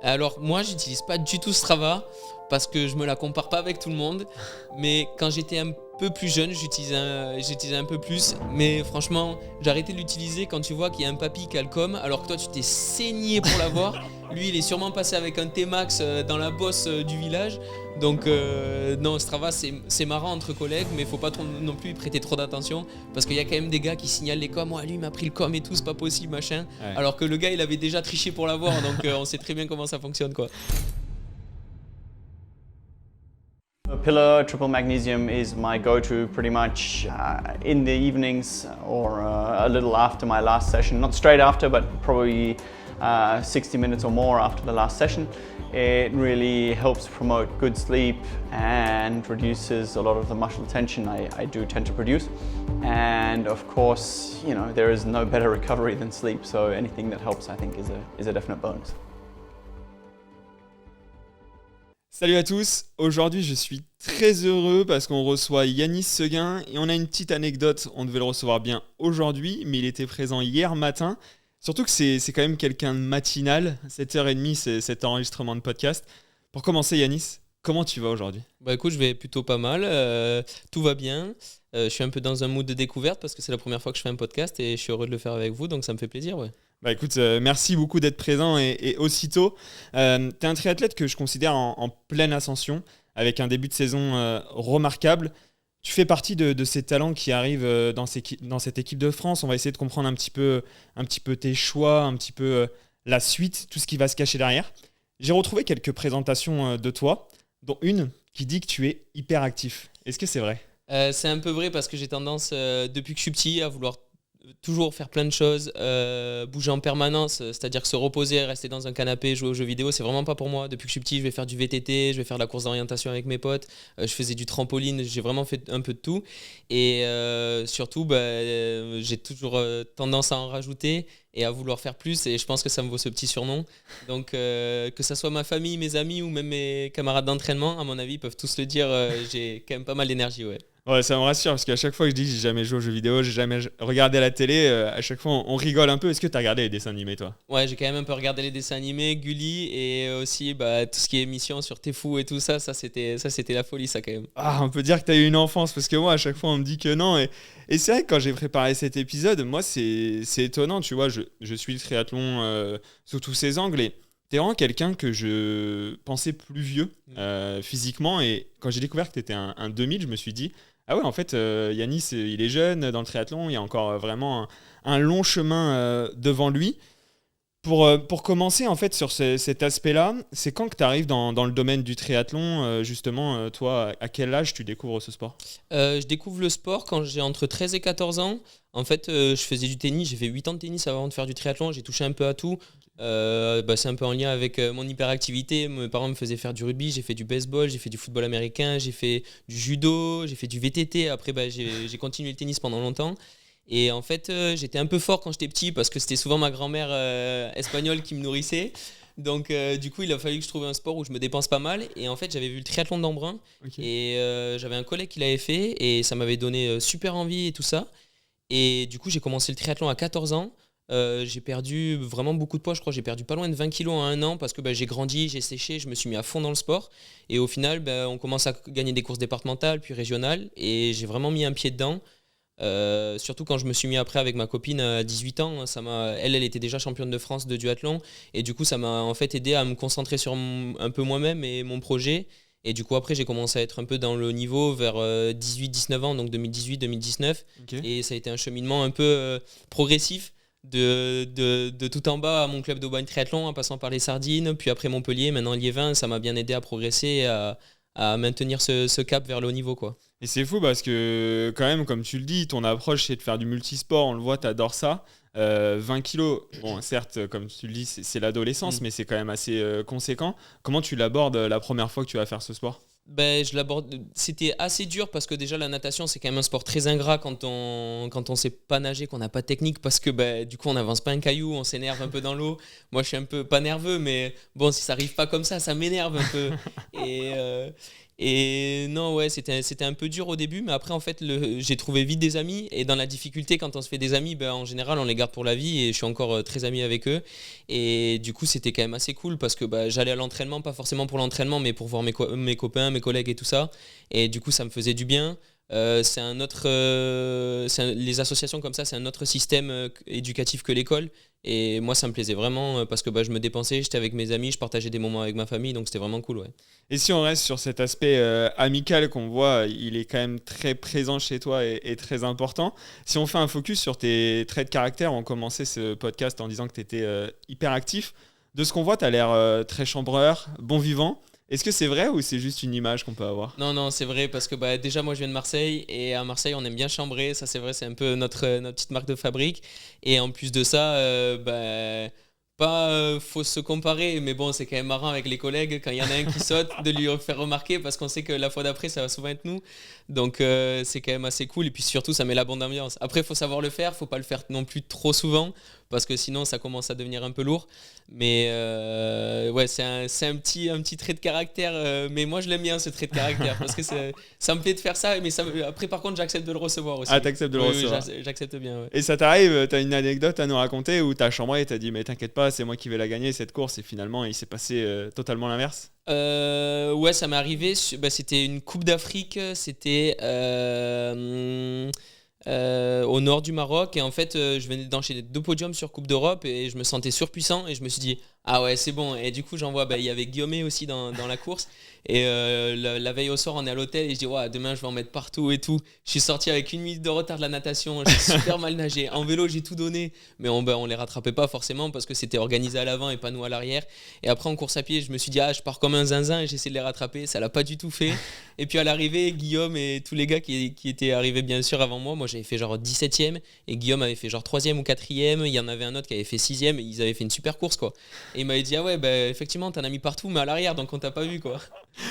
Alors moi, j'utilise pas du tout Strava parce que je me la compare pas avec tout le monde. Mais quand j'étais un peu plus jeune, j'utilisais un peu plus. Mais franchement, j'ai arrêté de l'utiliser quand tu vois qu'il y a un papy qui a le com, alors que toi, tu t'es saigné pour l'avoir. Lui, il est sûrement passé avec un T-Max dans la bosse du village. Donc non, Strava, c'est marrant entre collègues, mais faut pas non plus y prêter trop d'attention. Parce qu'il y a quand même des gars qui signalent les coms. Ouais, lui, il m'a pris le com et tout, c'est pas possible, machin. Ouais. Alors que le gars, il avait déjà triché pour l'avoir. Donc on sait très bien comment ça fonctionne, quoi. Pillar triple magnesium is my go-to pretty much in the evenings or a little after my last session. Not straight after, but probably 60 minutes or more after the last session. It really helps promote good sleep and reduces a lot of the muscle tension I do tend to produce. And of course, you know, there is no better recovery than sleep, so anything that helps, I think, is a definite bonus. Salut à tous, aujourd'hui je suis très heureux parce qu'on reçoit Yanis Seguin et on a une petite anecdote, on devait le recevoir bien aujourd'hui mais il était présent hier matin, surtout que c'est quand même quelqu'un de matinal, 7h30 c'est cet enregistrement de podcast. Pour commencer Yanis, comment tu vas aujourd'hui ? Bah écoute, je vais plutôt pas mal, tout va bien. Je suis un peu dans un mood de découverte parce que c'est la première fois que je fais un podcast et je suis heureux de le faire avec vous, donc ça me fait plaisir, ouais. Bah écoute, merci beaucoup d'être présent et aussitôt. Tu es un triathlète que je considère en pleine ascension, avec un début de saison remarquable. Tu fais partie de ces talents qui arrivent dans cette équipe de France. On va essayer de comprendre un petit peu tes choix, un petit peu la suite, tout ce qui va se cacher derrière. J'ai retrouvé quelques présentations de toi, dont une qui dit que tu es hyper actif. Est-ce que c'est vrai ? C'est un peu vrai parce que j'ai tendance, depuis que je suis petit, à vouloir toujours faire plein de choses, bouger en permanence, c'est-à-dire que se reposer, rester dans un canapé, jouer aux jeux vidéo, c'est vraiment pas pour moi. Depuis que je suis petit, je vais faire du VTT, je vais faire de la course d'orientation avec mes potes, je faisais du trampoline, j'ai vraiment fait un peu de tout. Et surtout, j'ai toujours tendance à en rajouter et à vouloir faire plus, et je pense que ça me vaut ce petit surnom. Donc que ça soit ma famille, mes amis ou même mes camarades d'entraînement, à mon avis, ils peuvent tous le dire, j'ai quand même pas mal d'énergie, ouais. Ouais, ça me rassure parce qu'à chaque fois que je dis que j'ai jamais joué aux jeux vidéo, j'ai jamais regardé la télé, à chaque fois on rigole un peu. Est-ce que tu as regardé les dessins animés toi ? Ouais, j'ai quand même un peu regardé les dessins animés, Gulli et aussi tout ce qui est émission sur T'es fou et tout ça, c'était la folie ça quand même. Ah, on peut dire que tu as eu une enfance parce que moi à chaque fois on me dit que non et c'est vrai que quand j'ai préparé cet épisode, moi c'est étonnant, tu vois, je suis le triathlon sous tous ses angles et t'es vraiment quelqu'un que je pensais plus vieux physiquement et quand j'ai découvert que t'étais un 2000, je me suis dit ah ouais, en fait, Yanis, il est jeune dans le triathlon, il y a encore vraiment un long chemin devant lui. Pour commencer, en fait, sur cet aspect-là, c'est quand que tu arrives dans le domaine du triathlon, justement, toi, à quel âge tu découvres ce sport ? Je découvre le sport quand j'ai entre 13 et 14 ans. En fait, je faisais du tennis, j'ai fait 8 ans de tennis avant de faire du triathlon, j'ai touché un peu à tout. C'est un peu en lien avec mon hyperactivité. Mes parents me faisaient faire du rugby, j'ai fait du baseball, j'ai fait du football américain, j'ai fait du judo, j'ai fait du VTT. Après, j'ai continué le tennis pendant longtemps. Et en fait, j'étais un peu fort quand j'étais petit parce que c'était souvent ma grand-mère espagnole qui me nourrissait. Donc, du coup, il a fallu que je trouve un sport où je me dépense pas mal. Et en fait, j'avais vu le triathlon d'Embrun. Okay. Et j'avais un collègue qui l'avait fait et ça m'avait donné super envie et tout ça. Et du coup, j'ai commencé le triathlon à 14 ans. J'ai perdu vraiment beaucoup de poids, je crois. J'ai perdu pas loin de 20 kilos en un an parce que j'ai grandi, j'ai séché, je me suis mis à fond dans le sport. Et au final, on commence à gagner des courses départementales, puis régionales. Et j'ai vraiment mis un pied dedans. Surtout quand je me suis mis après avec ma copine à 18 ans, elle était déjà championne de France de duathlon et du coup ça m'a en fait aidé à me concentrer sur un peu moi-même et mon projet. Et du coup après j'ai commencé à être un peu dans le niveau vers 18-19 ans, donc 2018-2019. Okay. Et ça a été un cheminement un peu progressif de tout en bas à mon club d'Aubagne Triathlon en passant par les Sardines, puis après Montpellier, maintenant Liévin. Ça m'a bien aidé à progresser et à maintenir ce cap vers le haut niveau, quoi. Et c'est fou parce que quand même, comme tu le dis, ton approche c'est de faire du multisport, on le voit, t'adores ça. 20 kilos, bon certes, comme tu le dis, c'est l'adolescence, mais c'est quand même assez conséquent. Comment tu l'abordes la première fois que tu vas faire ce sport ? Je l'aborde. C'était assez dur parce que déjà la natation c'est quand même un sport très ingrat quand on sait pas nager, qu'on n'a pas de technique parce que du coup on n'avance pas un caillou, on s'énerve un peu dans l'eau. Moi je suis un peu pas nerveux mais bon si ça arrive pas comme ça m'énerve un peu. Et non, ouais, c'était un peu dur au début, mais après, en fait, j'ai trouvé vite des amis. Et dans la difficulté, quand on se fait des amis, ben, en général, on les garde pour la vie. Et je suis encore très ami avec eux. Et du coup, c'était quand même assez cool parce que bah, j'allais à l'entraînement, pas forcément pour l'entraînement, mais pour voir mes copains, mes collègues et tout ça. Et du coup, ça me faisait du bien. C'est un autre, les associations comme ça, c'est un autre système éducatif que l'école. Et moi, ça me plaisait vraiment parce que bah, je me dépensais, j'étais avec mes amis, je partageais des moments avec ma famille, donc c'était vraiment cool. Ouais. Et si on reste sur cet aspect amical qu'on voit, il est quand même très présent chez toi et très important. Si on fait un focus sur tes traits de caractère, on commençait ce podcast en disant que tu étais hyper actif. De ce qu'on voit, tu as l'air très chambreur, bon vivant. Est-ce que c'est vrai ou c'est juste une image qu'on peut avoir? Non, non, c'est vrai parce que bah, déjà, moi, je viens de Marseille et à Marseille, on aime bien chambrer. Ça, c'est vrai, c'est un peu notre petite marque de fabrique. Et en plus de ça, bah, pas faut se comparer, mais bon, c'est quand même marrant avec les collègues quand il y en a un qui saute, de lui faire remarquer parce qu'on sait que la fois d'après, ça va souvent être nous. Donc, c'est quand même assez cool. Et puis surtout, ça met la bonne ambiance. Après, il faut savoir le faire, faut pas le faire non plus trop souvent parce que sinon, ça commence à devenir un peu lourd. Mais ouais, c'est un petit trait de caractère. Mais moi, je l'aime bien, ce trait de caractère parce que ça me plaît de faire ça. Mais après, par contre, j'accepte de le recevoir aussi. Ah, t'acceptes de le recevoir. Oui, j'accepte bien. Ouais. Et ça t'arrive, t'as une anecdote à nous raconter où t'as chambré et t'as dit mais t'inquiète pas, c'est moi qui vais la gagner cette course et finalement il s'est passé totalement l'inverse? Ouais, ça m'est arrivé. Bah, c'était une Coupe d'Afrique. C'était au nord du Maroc. Et en fait, je venais d'enchaîner 2 podiums sur Coupe d'Europe et je me sentais surpuissant. Et je me suis dit, ah ouais, c'est bon. Et du coup, j'en vois, bah, il y avait Guillaume aussi dans la course. Et la veille au soir, on est à l'hôtel et je dis, ouais, demain, je vais en mettre partout et tout. Je suis sorti avec 1 minute de retard de la natation. J'ai super mal nagé. En vélo, j'ai tout donné. Mais on les rattrapait pas forcément parce que c'était organisé à l'avant et pas nous à l'arrière. Et après, en course à pied, je me suis dit, ah, je pars comme un zinzin et j'essaie de les rattraper. Ça l'a pas du tout fait. Et puis à l'arrivée, Guillaume et tous les gars qui étaient arrivés bien sûr avant moi j'avais fait genre 17e et Guillaume avait fait genre 3e ou 4e. Il y en avait un autre qui avait fait 6e et ils avaient fait une super course quoi. Et il m'avait dit, ah ouais, bah effectivement, t'en as mis partout, mais à l'arrière, donc on t'a pas vu quoi.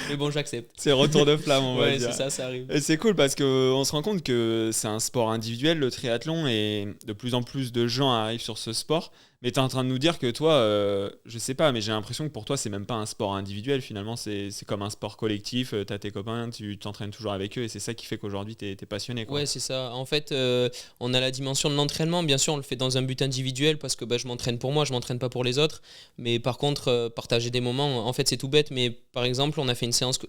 Mais bon, j'accepte. C'est retour de flamme, on va Ouais, dire. c'est ça arrive. Et c'est cool parce qu'on se rend compte que c'est un sport individuel, le triathlon, et de plus en plus de gens arrivent sur ce sport. Mais tu es en train de nous dire que toi, je sais pas, mais j'ai l'impression que pour toi, c'est même pas un sport individuel. Finalement, c'est comme un sport collectif. Tu as tes copains, tu t'entraînes toujours avec eux, et c'est ça qui fait qu'aujourd'hui, tu es passionné. Quoi. Ouais, c'est ça. En fait, on a la dimension de l'entraînement. Bien sûr, on le fait dans un but individuel parce que bah, je m'entraîne pour moi, je m'entraîne pas pour les autres. Mais par contre, partager des moments, en fait, c'est tout bête. Mais par exemple, on a fait une séance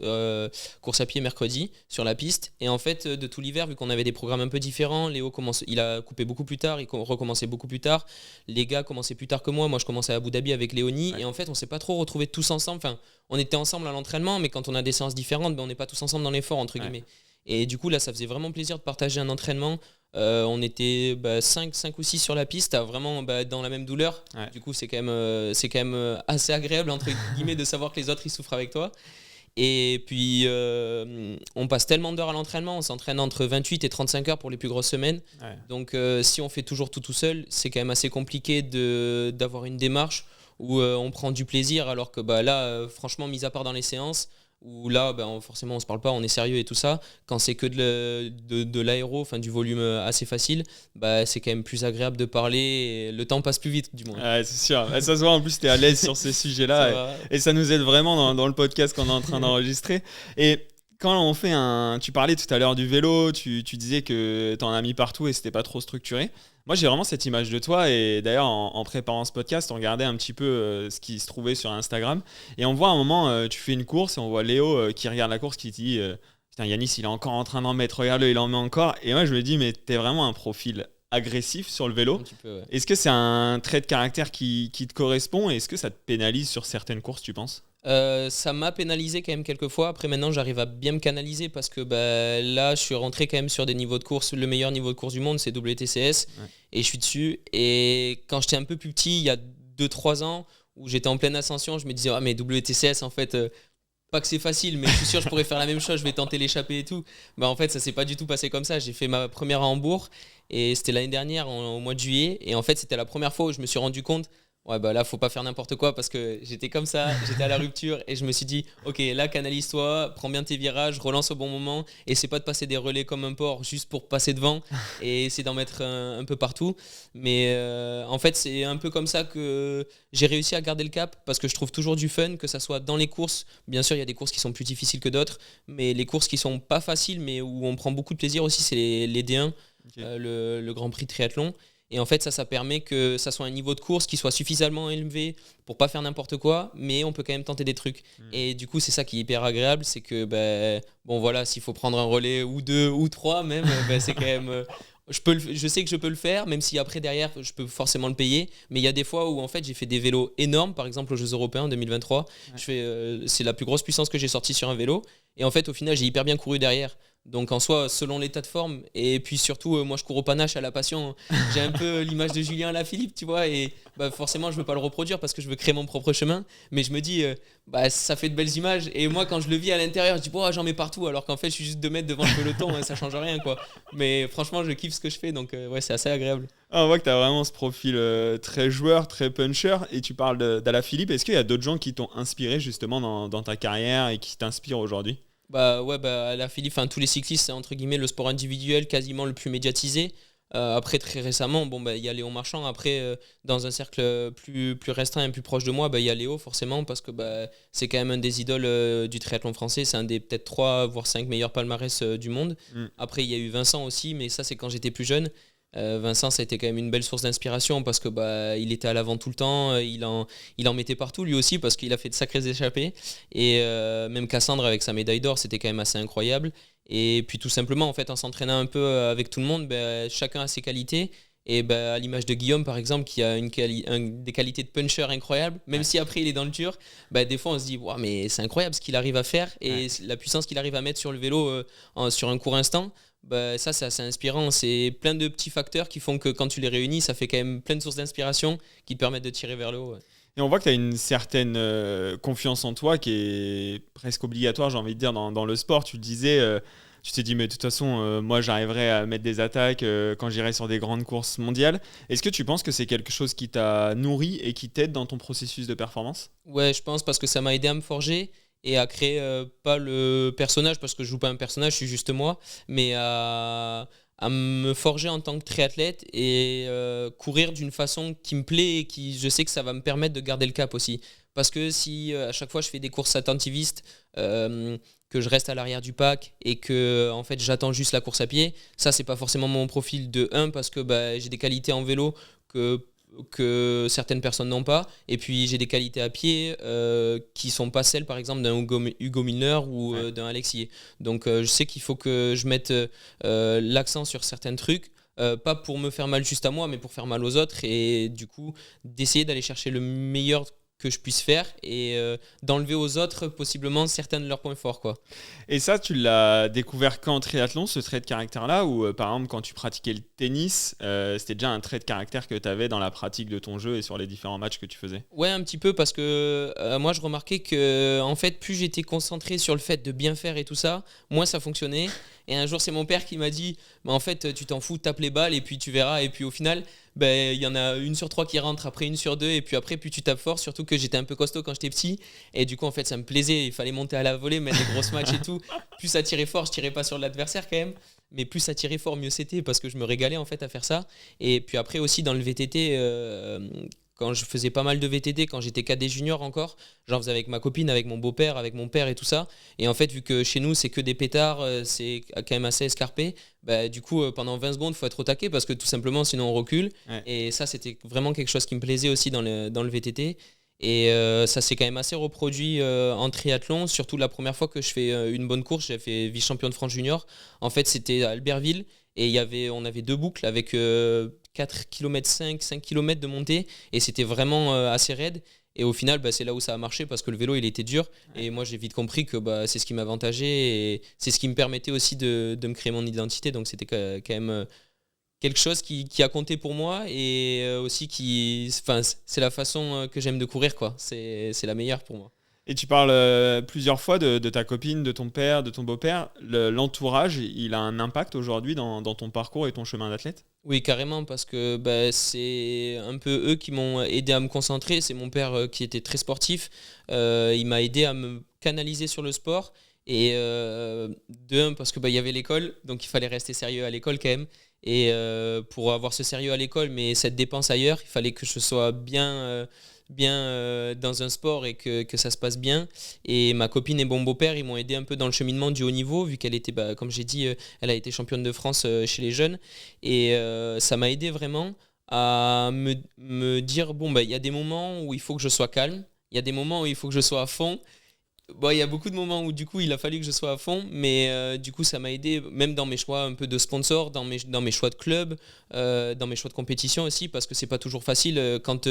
course à pied mercredi sur la piste. Et en fait, de tout l'hiver, vu qu'on avait des programmes un peu différents, Léo il a coupé beaucoup plus tard, il recommençait beaucoup plus tard. Les gars commençaient plus tard que moi. Moi, je commençais à Abu Dhabi avec Léonie. Ouais. Et en fait, on s'est pas trop retrouvés tous ensemble. Enfin, on était ensemble à l'entraînement, mais quand on a des séances différentes, ben, on n'est pas tous ensemble dans l'effort, entre guillemets. Et du coup, là, ça faisait vraiment plaisir de partager un entraînement. On était 5 ou 6 sur la piste, vraiment dans la même douleur. Ouais. Du coup, c'est quand même assez agréable, entre guillemets, de savoir que les autres, ils souffrent avec toi. Et puis, on passe tellement d'heures à l'entraînement, on s'entraîne entre 28 et 35 heures pour les plus grosses semaines. Ouais. Donc, si on fait toujours tout seul, c'est quand même assez compliqué d'avoir une démarche où on prend du plaisir, alors que là, franchement, mis à part dans les séances, où là, forcément, on se parle pas, on est sérieux et tout ça. Quand c'est que de l'aéro, enfin du volume assez facile, c'est quand même plus agréable de parler. Et le temps passe plus vite, du moins. Ouais, c'est sûr. Ça se voit, en plus, tu es à l'aise sur ces sujets-là. Et ça nous aide vraiment dans le podcast qu'on est en train d'enregistrer. Et quand on fait tu parlais tout à l'heure du vélo, tu disais que tu en as mis partout et c'était pas trop structuré. Moi, j'ai vraiment cette image de toi et d'ailleurs, en préparant ce podcast, on regardait un petit peu ce qui se trouvait sur Instagram et on voit à un moment, tu fais une course et on voit Léo qui regarde la course qui dit putain, Yanis, il est encore en train d'en mettre, regarde-le, il en met encore. Et moi, je me dis, mais t'es vraiment un profil agressif sur le vélo. Ouais. Est-ce que c'est un trait de caractère qui te correspond et est-ce que ça te pénalise sur certaines courses, tu penses ? Ça m'a pénalisé quand même quelques fois. Après maintenant j'arrive à bien me canaliser parce que là je suis rentré quand même sur des niveaux de course. Le meilleur niveau de course du monde c'est WTCS et je suis dessus. Et quand j'étais un peu plus petit, il y a 2-3 ans où j'étais en pleine ascension, je me disais mais WTCS en fait pas que c'est facile, mais je suis sûr que je pourrais faire la même chose, je vais tenter l'échappée et tout. En fait ça s'est pas du tout passé comme ça. J'ai fait ma première à Hambourg et c'était l'année dernière au mois de juillet et en fait c'était la première fois où je me suis rendu compte Ouais, bah là, faut pas faire n'importe quoi parce que j'étais comme ça, j'étais à la rupture et je me suis dit, ok, là, canalise-toi, prends bien tes virages, relance au bon moment et c'est pas de passer des relais comme un porc juste pour passer devant et essayer d'en mettre un peu partout. Mais en fait, c'est un peu comme ça que j'ai réussi à garder le cap parce que je trouve toujours du fun, que ça soit dans les courses. Bien sûr, il y a des courses qui sont plus difficiles que d'autres, mais les courses qui sont pas faciles mais où on prend beaucoup de plaisir aussi, c'est les D1, Ok. le Grand Prix de triathlon. Et en fait, ça permet que ça soit un niveau de course qui soit suffisamment élevé pour pas faire n'importe quoi, mais on peut quand même tenter des trucs. Et du coup, c'est ça qui est hyper agréable, c'est que bon voilà, s'il faut prendre un relais ou deux ou trois même, c'est quand même je sais que je peux le faire, même si après derrière je peux forcément le payer. Mais il y a des fois où en fait j'ai fait des vélos énormes, par exemple aux Jeux Européens en 2023. C'est la plus grosse puissance que j'ai sortie sur un vélo. Et en fait, au final, j'ai hyper bien couru derrière. Donc en soi, selon l'état de forme, et puis surtout, moi je cours au panache à la passion. J'ai un peu l'image de Julien Alaphilippe, tu vois, et forcément je veux pas le reproduire parce que je veux créer mon propre chemin. Mais je me dis, ça fait de belles images. Et moi, quand je le vis à l'intérieur, je dis, j'en mets partout, alors qu'en fait, je suis juste 2 mètres devant le peloton, et ça change rien, quoi. Mais franchement, je kiffe ce que je fais, donc ouais, c'est assez agréable. Ah, on voit que tu as vraiment ce profil très joueur, très puncher, et tu parles d'Alaphilippe. Est-ce qu'il y a d'autres gens qui t'ont inspiré justement dans ta carrière et qui t'inspirent aujourd'hui? La Philippe, enfin tous les cyclistes, c'est entre guillemets le sport individuel quasiment le plus médiatisé. Après, très récemment, il y a Léon Marchand. Après, dans un cercle plus restreint et plus proche de moi, il y a Léo forcément parce que c'est quand même un des idoles du triathlon français. C'est un des peut-être 3 voire 5 meilleurs palmarès du monde. Après, il y a eu Vincent aussi, mais ça c'est quand j'étais plus jeune. Vincent, ça a été quand même une belle source d'inspiration parce que il était à l'avant tout le temps, il en mettait partout lui aussi parce qu'il a fait de sacrées échappées. Et même Cassandre avec sa médaille d'or, c'était quand même assez incroyable. Et puis tout simplement, en fait, en s'entraînant un peu avec tout le monde, chacun a ses qualités. Et à l'image de Guillaume, par exemple, qui a des qualités de puncher incroyables, même si après il est dans le dur, des fois on se dit, wow, mais c'est incroyable ce qu'il arrive à faire et la puissance qu'il arrive à mettre sur le vélo sur un court instant. Ça c'est assez inspirant, c'est plein de petits facteurs qui font que quand tu les réunis, ça fait quand même plein de sources d'inspiration qui te permettent de tirer vers le haut. Et on voit que tu as une certaine confiance en toi qui est presque obligatoire, j'ai envie de dire, dans le sport. Tu le disais, tu t'es dit, mais de toute façon, moi, j'arriverai à mettre des attaques quand j'irai sur des grandes courses mondiales. Est-ce que tu penses que c'est quelque chose qui t'a nourri et qui t'aide dans ton processus de performance? Ouais, je pense parce que ça m'a aidé à me forger et à créer pas le personnage, parce que je joue pas un personnage, je suis juste moi, mais à me forger en tant que triathlète et courir d'une façon qui me plaît et qui je sais que ça va me permettre de garder le cap aussi. Parce que si à chaque fois je fais des courses attentivistes, que je reste à l'arrière du pack et que en fait j'attends juste la course à pied, ça c'est pas forcément mon profil de 1 parce que j'ai des qualités en vélo que certaines personnes n'ont pas, et puis j'ai des qualités à pied qui sont pas celles par exemple d'un Hugo Milner ou d'un Alexier. Donc je sais qu'il faut que je mette l'accent sur certains trucs, pas pour me faire mal juste à moi mais pour faire mal aux autres, et du coup d'essayer d'aller chercher le meilleur que je puisse faire et d'enlever aux autres possiblement certains de leurs points forts, quoi. Et ça, tu l'as découvert quand en triathlon, ce trait de caractère-là, ou par exemple quand tu pratiquais le tennis, c'était déjà un trait de caractère que tu avais dans la pratique de ton jeu et sur les différents matchs que tu faisais? Ouais, un petit peu parce que moi je remarquais que en fait plus j'étais concentré sur le fait de bien faire et tout ça, moins ça fonctionnait. Et un jour c'est mon père qui m'a dit, en fait tu t'en fous, tape les balles et puis tu verras. Et puis au final, il y en a 1 sur 3 qui rentre, après 1 sur 2, et puis après plus tu tapes fort, surtout que j'étais un peu costaud quand j'étais petit. Et du coup en fait ça me plaisait, il fallait monter à la volée, mettre des grosses matchs et tout. Plus ça tirait fort, je tirais pas sur l'adversaire quand même, mais plus ça tirait fort, mieux c'était, parce que je me régalais en fait à faire ça. Et puis après aussi dans le VTT, quand je faisais pas mal de VTT, quand j'étais cadet junior encore, j'en faisais avec ma copine, avec mon beau-père, avec mon père et tout ça. Et en fait, vu que chez nous, c'est que des pétards, c'est quand même assez escarpé, du coup, pendant 20 secondes, il faut être au taquet parce que tout simplement, sinon on recule. Ouais. Et ça, c'était vraiment quelque chose qui me plaisait aussi dans le VTT. Et ça s'est quand même assez reproduit en triathlon, surtout la première fois que je fais une bonne course, j'ai fait vice-champion de France junior. En fait, c'était à Albertville et on avait 2 boucles avec 4 km 5 km de montée, et c'était vraiment assez raide. Et au final, c'est là où ça a marché parce que le vélo il était dur, et moi j'ai vite compris que c'est ce qui m'avantageait et c'est ce qui me permettait aussi de me créer mon identité. Donc c'était quand même quelque chose qui a compté pour moi, et aussi c'est la façon que j'aime de courir, quoi. C'est la meilleure pour moi. Et tu parles plusieurs fois de ta copine, de ton père, de ton beau-père. L'entourage, il a un impact aujourd'hui dans ton parcours et ton chemin d'athlète? Oui, carrément, parce que bah, c'est un peu eux qui m'ont aidé à me concentrer. C'est mon père qui était très sportif. Il m'a aidé à me canaliser sur le sport. Et de un, parce que bah, il y avait l'école, donc il fallait rester sérieux à l'école quand même. Et pour avoir ce sérieux à l'école, mais cette dépense ailleurs, il fallait que je sois bien dans un sport et que ça se passe bien. Et ma copine et mon beau-père, ils m'ont aidé un peu dans le cheminement du haut niveau, vu qu'elle était, bah, comme j'ai dit, elle a été championne de France chez les jeunes. Et ça m'a aidé vraiment à me dire, bon, bah, il y a des moments où il faut que je sois calme, il y a des moments où il faut que je sois à fond. Bon, il y a beaucoup de moments où du coup il a fallu que je sois à fond, mais du coup ça m'a aidé même dans mes choix un peu de sponsor, dans mes choix de club, dans mes choix de compétition aussi, parce que c'est pas toujours facile quand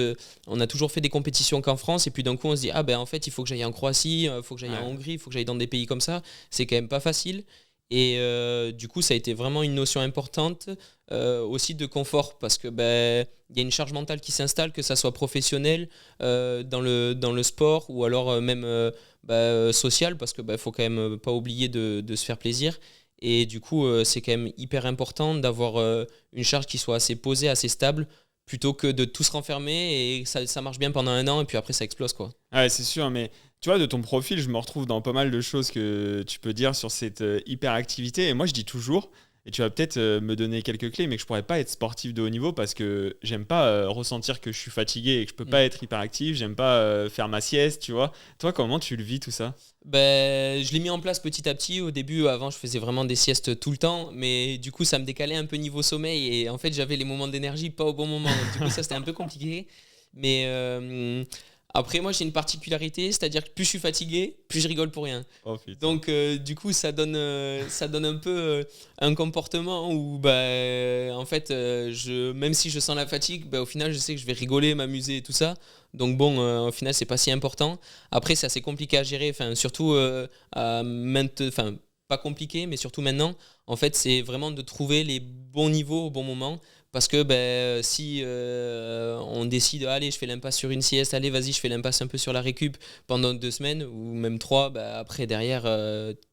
on a toujours fait des compétitions qu'en France et puis d'un coup on se dit ah ben en fait il faut que j'aille en Croatie, il faut que j'aille en Hongrie, il faut que j'aille dans des pays comme ça, c'est quand même pas facile. Et du coup ça a été vraiment une notion importante aussi de confort parce que ben il y a une charge mentale qui s'installe, que ça soit professionnel dans le sport ou alors même social parce que faut quand même pas oublier de se faire plaisir et du coup c'est quand même hyper important d'avoir une charge qui soit assez posée, assez stable plutôt que de tout se renfermer et ça marche bien pendant un an et puis après ça explose quoi. Ouais, c'est sûr, mais tu vois, de ton profil, je me retrouve dans pas mal de choses que tu peux dire sur cette hyperactivité. Et moi, je dis toujours, et tu vas peut-être me donner quelques clés, mais que je pourrais pas être sportif de haut niveau parce que j'aime pas ressentir que je suis fatigué et que je peux pas être hyperactif. J'aime pas faire ma sieste, tu vois. Toi, comment tu le vis tout ça? Ben, je l'ai mis en place petit à petit. Au début, avant, je faisais vraiment des siestes tout le temps, mais du coup, ça me décalait un peu niveau sommeil et en fait, j'avais les moments d'énergie pas au bon moment. Donc, du coup, ça, c'était un peu compliqué. Mais après, moi, j'ai une particularité, c'est-à-dire que plus je suis fatigué, plus je rigole pour rien. Oh putain. Donc, du coup, ça donne un peu un comportement où, en fait, même si je sens la fatigue, au final, je sais que je vais rigoler, m'amuser et tout ça. Donc, bon, au final, c'est pas si important. Après, c'est assez compliqué à gérer, enfin, surtout enfin, pas compliqué, mais surtout maintenant. En fait, c'est vraiment de trouver les bons niveaux au bon moment. Parce que si on décide, allez, je fais l'impasse sur une sieste, allez, vas-y, je fais l'impasse un peu sur la récup pendant 2 semaines ou même trois, après, derrière,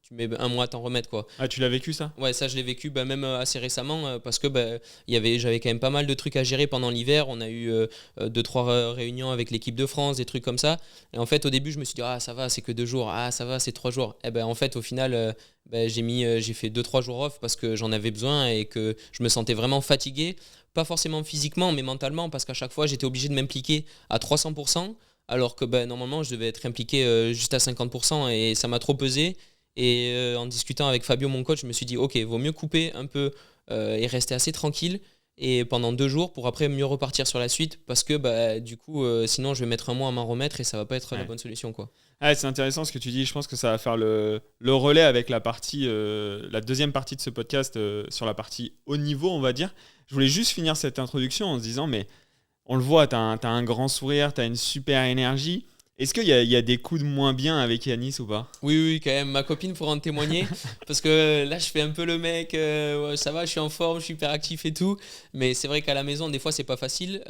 tu mets un mois à t'en remettre, quoi. Ah, tu l'as vécu ça? Ouais, ça, je l'ai vécu même assez récemment parce que j'avais quand même pas mal de trucs à gérer pendant l'hiver. On a eu 2-3 réunions avec l'équipe de France, des trucs comme ça. Et en fait, au début, je me suis dit, ah, ça va, c'est que 2 jours. Ah, ça va, c'est 3 jours. Et en fait, au final, j'ai fait 2-3 jours off parce que j'en avais besoin et que je me sentais vraiment fatigué. Pas forcément physiquement, mais mentalement, parce qu'à chaque fois, j'étais obligé de m'impliquer à 300%, alors que normalement, je devais être impliqué juste à 50%, et ça m'a trop pesé. Et en discutant avec Fabio, mon coach, je me suis dit, ok, vaut mieux couper un peu et rester assez tranquille et pendant 2 jours pour après mieux repartir sur la suite, parce que du coup, sinon, je vais mettre un mois à m'en remettre et ça va pas être la bonne solution, quoi. Ah, c'est intéressant ce que tu dis. Je pense que ça va faire le relais avec la deuxième partie de ce podcast sur la partie haut niveau, on va dire. Je voulais juste finir cette introduction en se disant, mais on le voit, t'as un grand sourire, t'as une super énergie. Est-ce qu'il y a des coups de moins bien avec Yanis ou pas? Oui, oui, quand même. Ma copine pourra en témoigner. Parce que là, je fais un peu le mec. Ouais, ça va, je suis en forme, je suis hyper actif et tout. Mais c'est vrai qu'à la maison, des fois, c'est pas facile.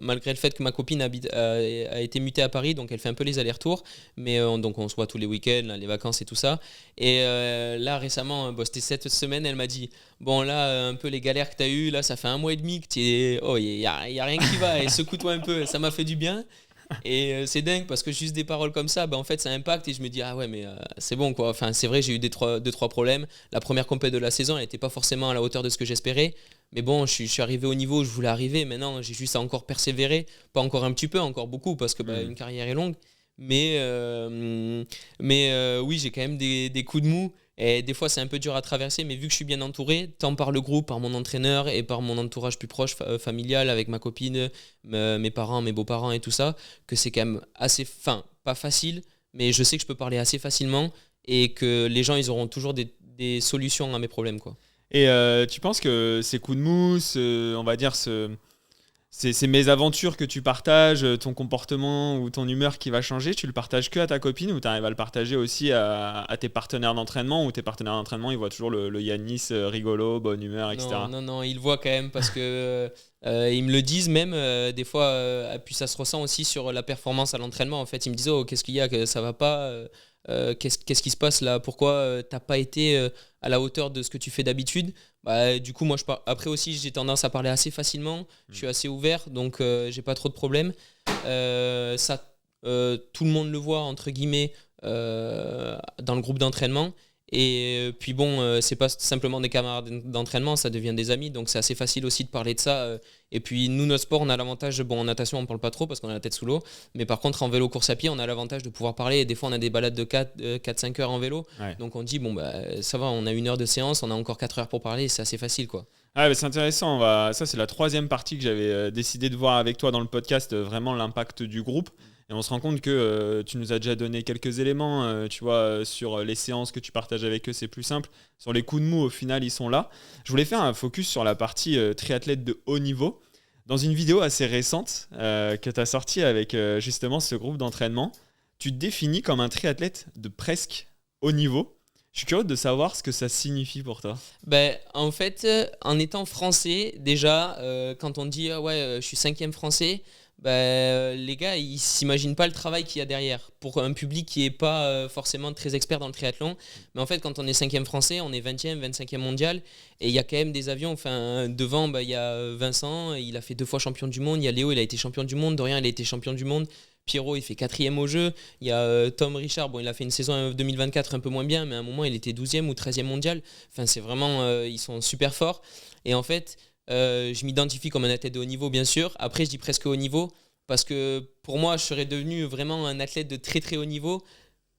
Malgré le fait que ma copine a été mutée à Paris. Donc, elle fait un peu les allers-retours. Mais donc, on se voit tous les week-ends, là, les vacances et tout ça. Et là, récemment, c'était cette semaine, elle m'a dit, bon, là, un peu les galères que tu as eues, là, ça fait 1 mois et demi que tu es. Oh, il n'y a rien qui va. Et secoue-toi un peu. Ça m'a fait du bien. Et c'est dingue parce que juste des paroles comme ça, en fait, ça impacte et je me dis, ah ouais, mais c'est bon quoi. Enfin, c'est vrai, j'ai eu deux, trois problèmes. La première compète de la saison, elle n'était pas forcément à la hauteur de ce que j'espérais. Mais bon, je suis arrivé au niveau où je voulais arriver. Maintenant, j'ai juste à encore persévérer. Pas encore un petit peu, encore beaucoup parce que une carrière est longue. Mais oui, j'ai quand même des coups de mou. Et des fois, c'est un peu dur à traverser, mais vu que je suis bien entouré, tant par le groupe, par mon entraîneur et par mon entourage plus proche, familial, avec ma copine, mes parents, mes beaux-parents et tout ça, que c'est quand même assez, pas facile, mais je sais que je peux parler assez facilement et que les gens, ils auront toujours des solutions à mes problèmes, quoi. Et tu penses que ces coups de mousse, on va dire ces mésaventures que tu partages, ton comportement ou ton humeur qui va changer, tu le partages que à ta copine ou tu arrives à le partager aussi à tes partenaires d'entraînement, ou tes partenaires d'entraînement ils voient toujours le Yanis rigolo, bonne humeur, etc. Non, non, non, il voit quand même parce que Ils me le disent même, des fois, puis ça se ressent aussi sur la performance à l'entraînement. En fait, ils me disent, oh, qu'est-ce qu'il y a, que ça va pas, qu'est-ce qui se passe là, pourquoi t'as pas été à la hauteur de ce que tu fais d'habitude. Bah, du coup, moi, après aussi, j'ai tendance à parler assez facilement, je suis assez ouvert, donc j'ai pas trop de problèmes. Ça, tout le monde le voit, entre guillemets, dans le groupe d'entraînement. Et puis bon, c'est pas simplement des camarades d'entraînement, ça devient des amis, donc c'est assez facile aussi de parler de ça. Et puis nous, notre sport, on a l'avantage, bon, en natation, on parle pas trop parce qu'on a la tête sous l'eau, mais par contre, en vélo course à pied, on a l'avantage de pouvoir parler. Et des fois, on a des balades de 4-5 heures en vélo, donc on dit, bon, bah, ça va, on a 1 heure de séance, on a encore 4 heures pour parler, c'est assez facile, quoi. Ah, bah, c'est intéressant. Ça, c'est la 3e partie que j'avais décidé de voir avec toi dans le podcast, vraiment l'impact du groupe. Et on se rend compte que tu nous as déjà donné quelques éléments, tu vois, sur les séances que tu partages avec eux, c'est plus simple. Sur les coups de mou, au final, ils sont là. Je voulais faire un focus sur la partie triathlète de haut niveau. Dans une vidéo assez récente que tu as sortie avec justement ce groupe d'entraînement, tu te définis comme un triathlète de presque haut niveau. Je suis curieux de savoir ce que ça signifie pour toi. Ben, en fait, en étant français, déjà, quand on dit je suis 5e français, les gars, ils s'imaginent pas le travail qu'il y a derrière pour un public qui est pas forcément très expert dans le triathlon. Mais en fait, quand on est 5e français, on est 20e, 25e mondial, et il y a quand même des avions. Enfin, devant, il y a Vincent, il a fait 2 fois champion du monde. Il y a Léo, il a été champion du monde. Dorian, il a été champion du monde. Pierrot, il fait 4e au jeu. Il y a Tom Richard, bon, il a fait une saison 2024 un peu moins bien, mais à un moment, il était 12e ou 13e mondial. Enfin, c'est vraiment, ils sont super forts. Et en fait, je m'identifie comme un athlète de haut niveau, bien sûr. Après, je dis presque haut niveau parce que pour moi, je serais devenu vraiment un athlète de très très haut niveau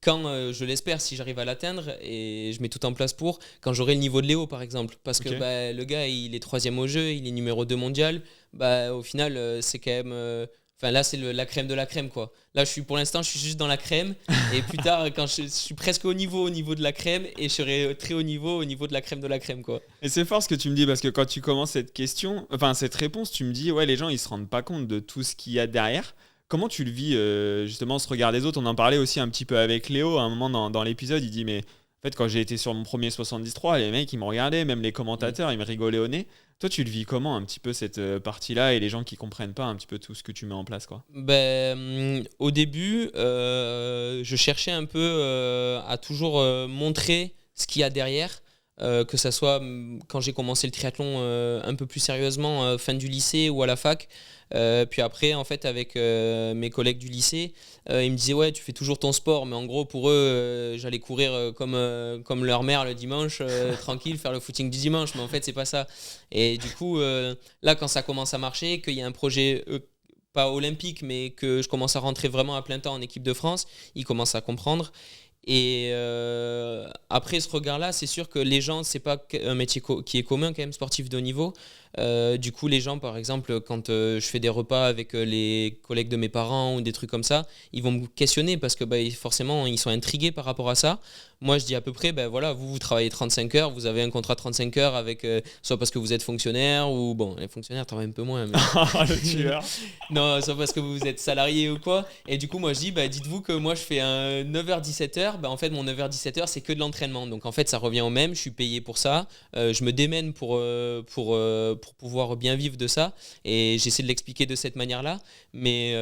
quand, je l'espère, si j'arrive à l'atteindre, et je mets tout en place quand j'aurai le niveau de Léo, par exemple. Parce que le gars, il est 3e au jeu, il est numéro 2 mondial. Au final, c'est quand même... Enfin, là, c'est la crème de la crème, quoi. Là, pour l'instant, je suis juste dans la crème. Et plus tard, quand je suis presque au niveau de la crème, et je serai très au niveau de la crème, quoi. Et c'est fort ce que tu me dis, parce que quand tu commences cette réponse, tu me dis, ouais, les gens, ils se rendent pas compte de tout ce qu'il y a derrière. Comment tu le vis, justement, ce regard des autres? On en parlait aussi un petit peu avec Léo, à un moment dans l'épisode, il dit, mais en fait, quand j'ai été sur mon premier 73, les mecs, ils me regardaient, même les commentateurs, ils me rigolaient au nez. Toi, tu le vis comment, un petit peu, cette partie-là, et les gens qui comprennent pas un petit peu tout ce que tu mets en place, quoi? Au début, je cherchais un peu à toujours montrer ce qu'il y a derrière, que ça soit quand j'ai commencé le triathlon un peu plus sérieusement, fin du lycée ou à la fac. Puis après, en fait, avec mes collègues du lycée, ils me disaient, ouais, tu fais toujours ton sport, mais en gros, pour eux, j'allais courir comme leur mère le dimanche, tranquille, faire le footing du dimanche, mais en fait, c'est pas ça. Et du coup, là, quand ça commence à marcher, qu'il y a un projet pas olympique, mais que je commence à rentrer vraiment à plein temps en équipe de France, ils commencent à comprendre. Et après ce regard-là, c'est sûr que les gens, c'est pas un métier qui est commun quand même, sportif de haut niveau. Du coup, les gens, par exemple, quand je fais des repas avec les collègues de mes parents ou des trucs comme ça, ils vont me questionner parce que forcément, ils sont intrigués par rapport à ça. Moi, je dis à peu près, vous travaillez 35 heures, vous avez un contrat de 35 heures avec, soit parce que vous êtes fonctionnaire ou, bon, les fonctionnaires travaillent un peu moins. Mais... Le tueur. Non, soit parce que vous êtes salarié ou quoi. Et du coup, moi, je dis, dites-vous que moi, je fais un 9h-17h. En fait, mon 9h-17h, c'est que de l'entraînement. Donc, en fait, ça revient au même. Je suis payé pour ça. Je me démène pour pouvoir bien vivre de ça. Et j'essaie de l'expliquer de cette manière-là. Mais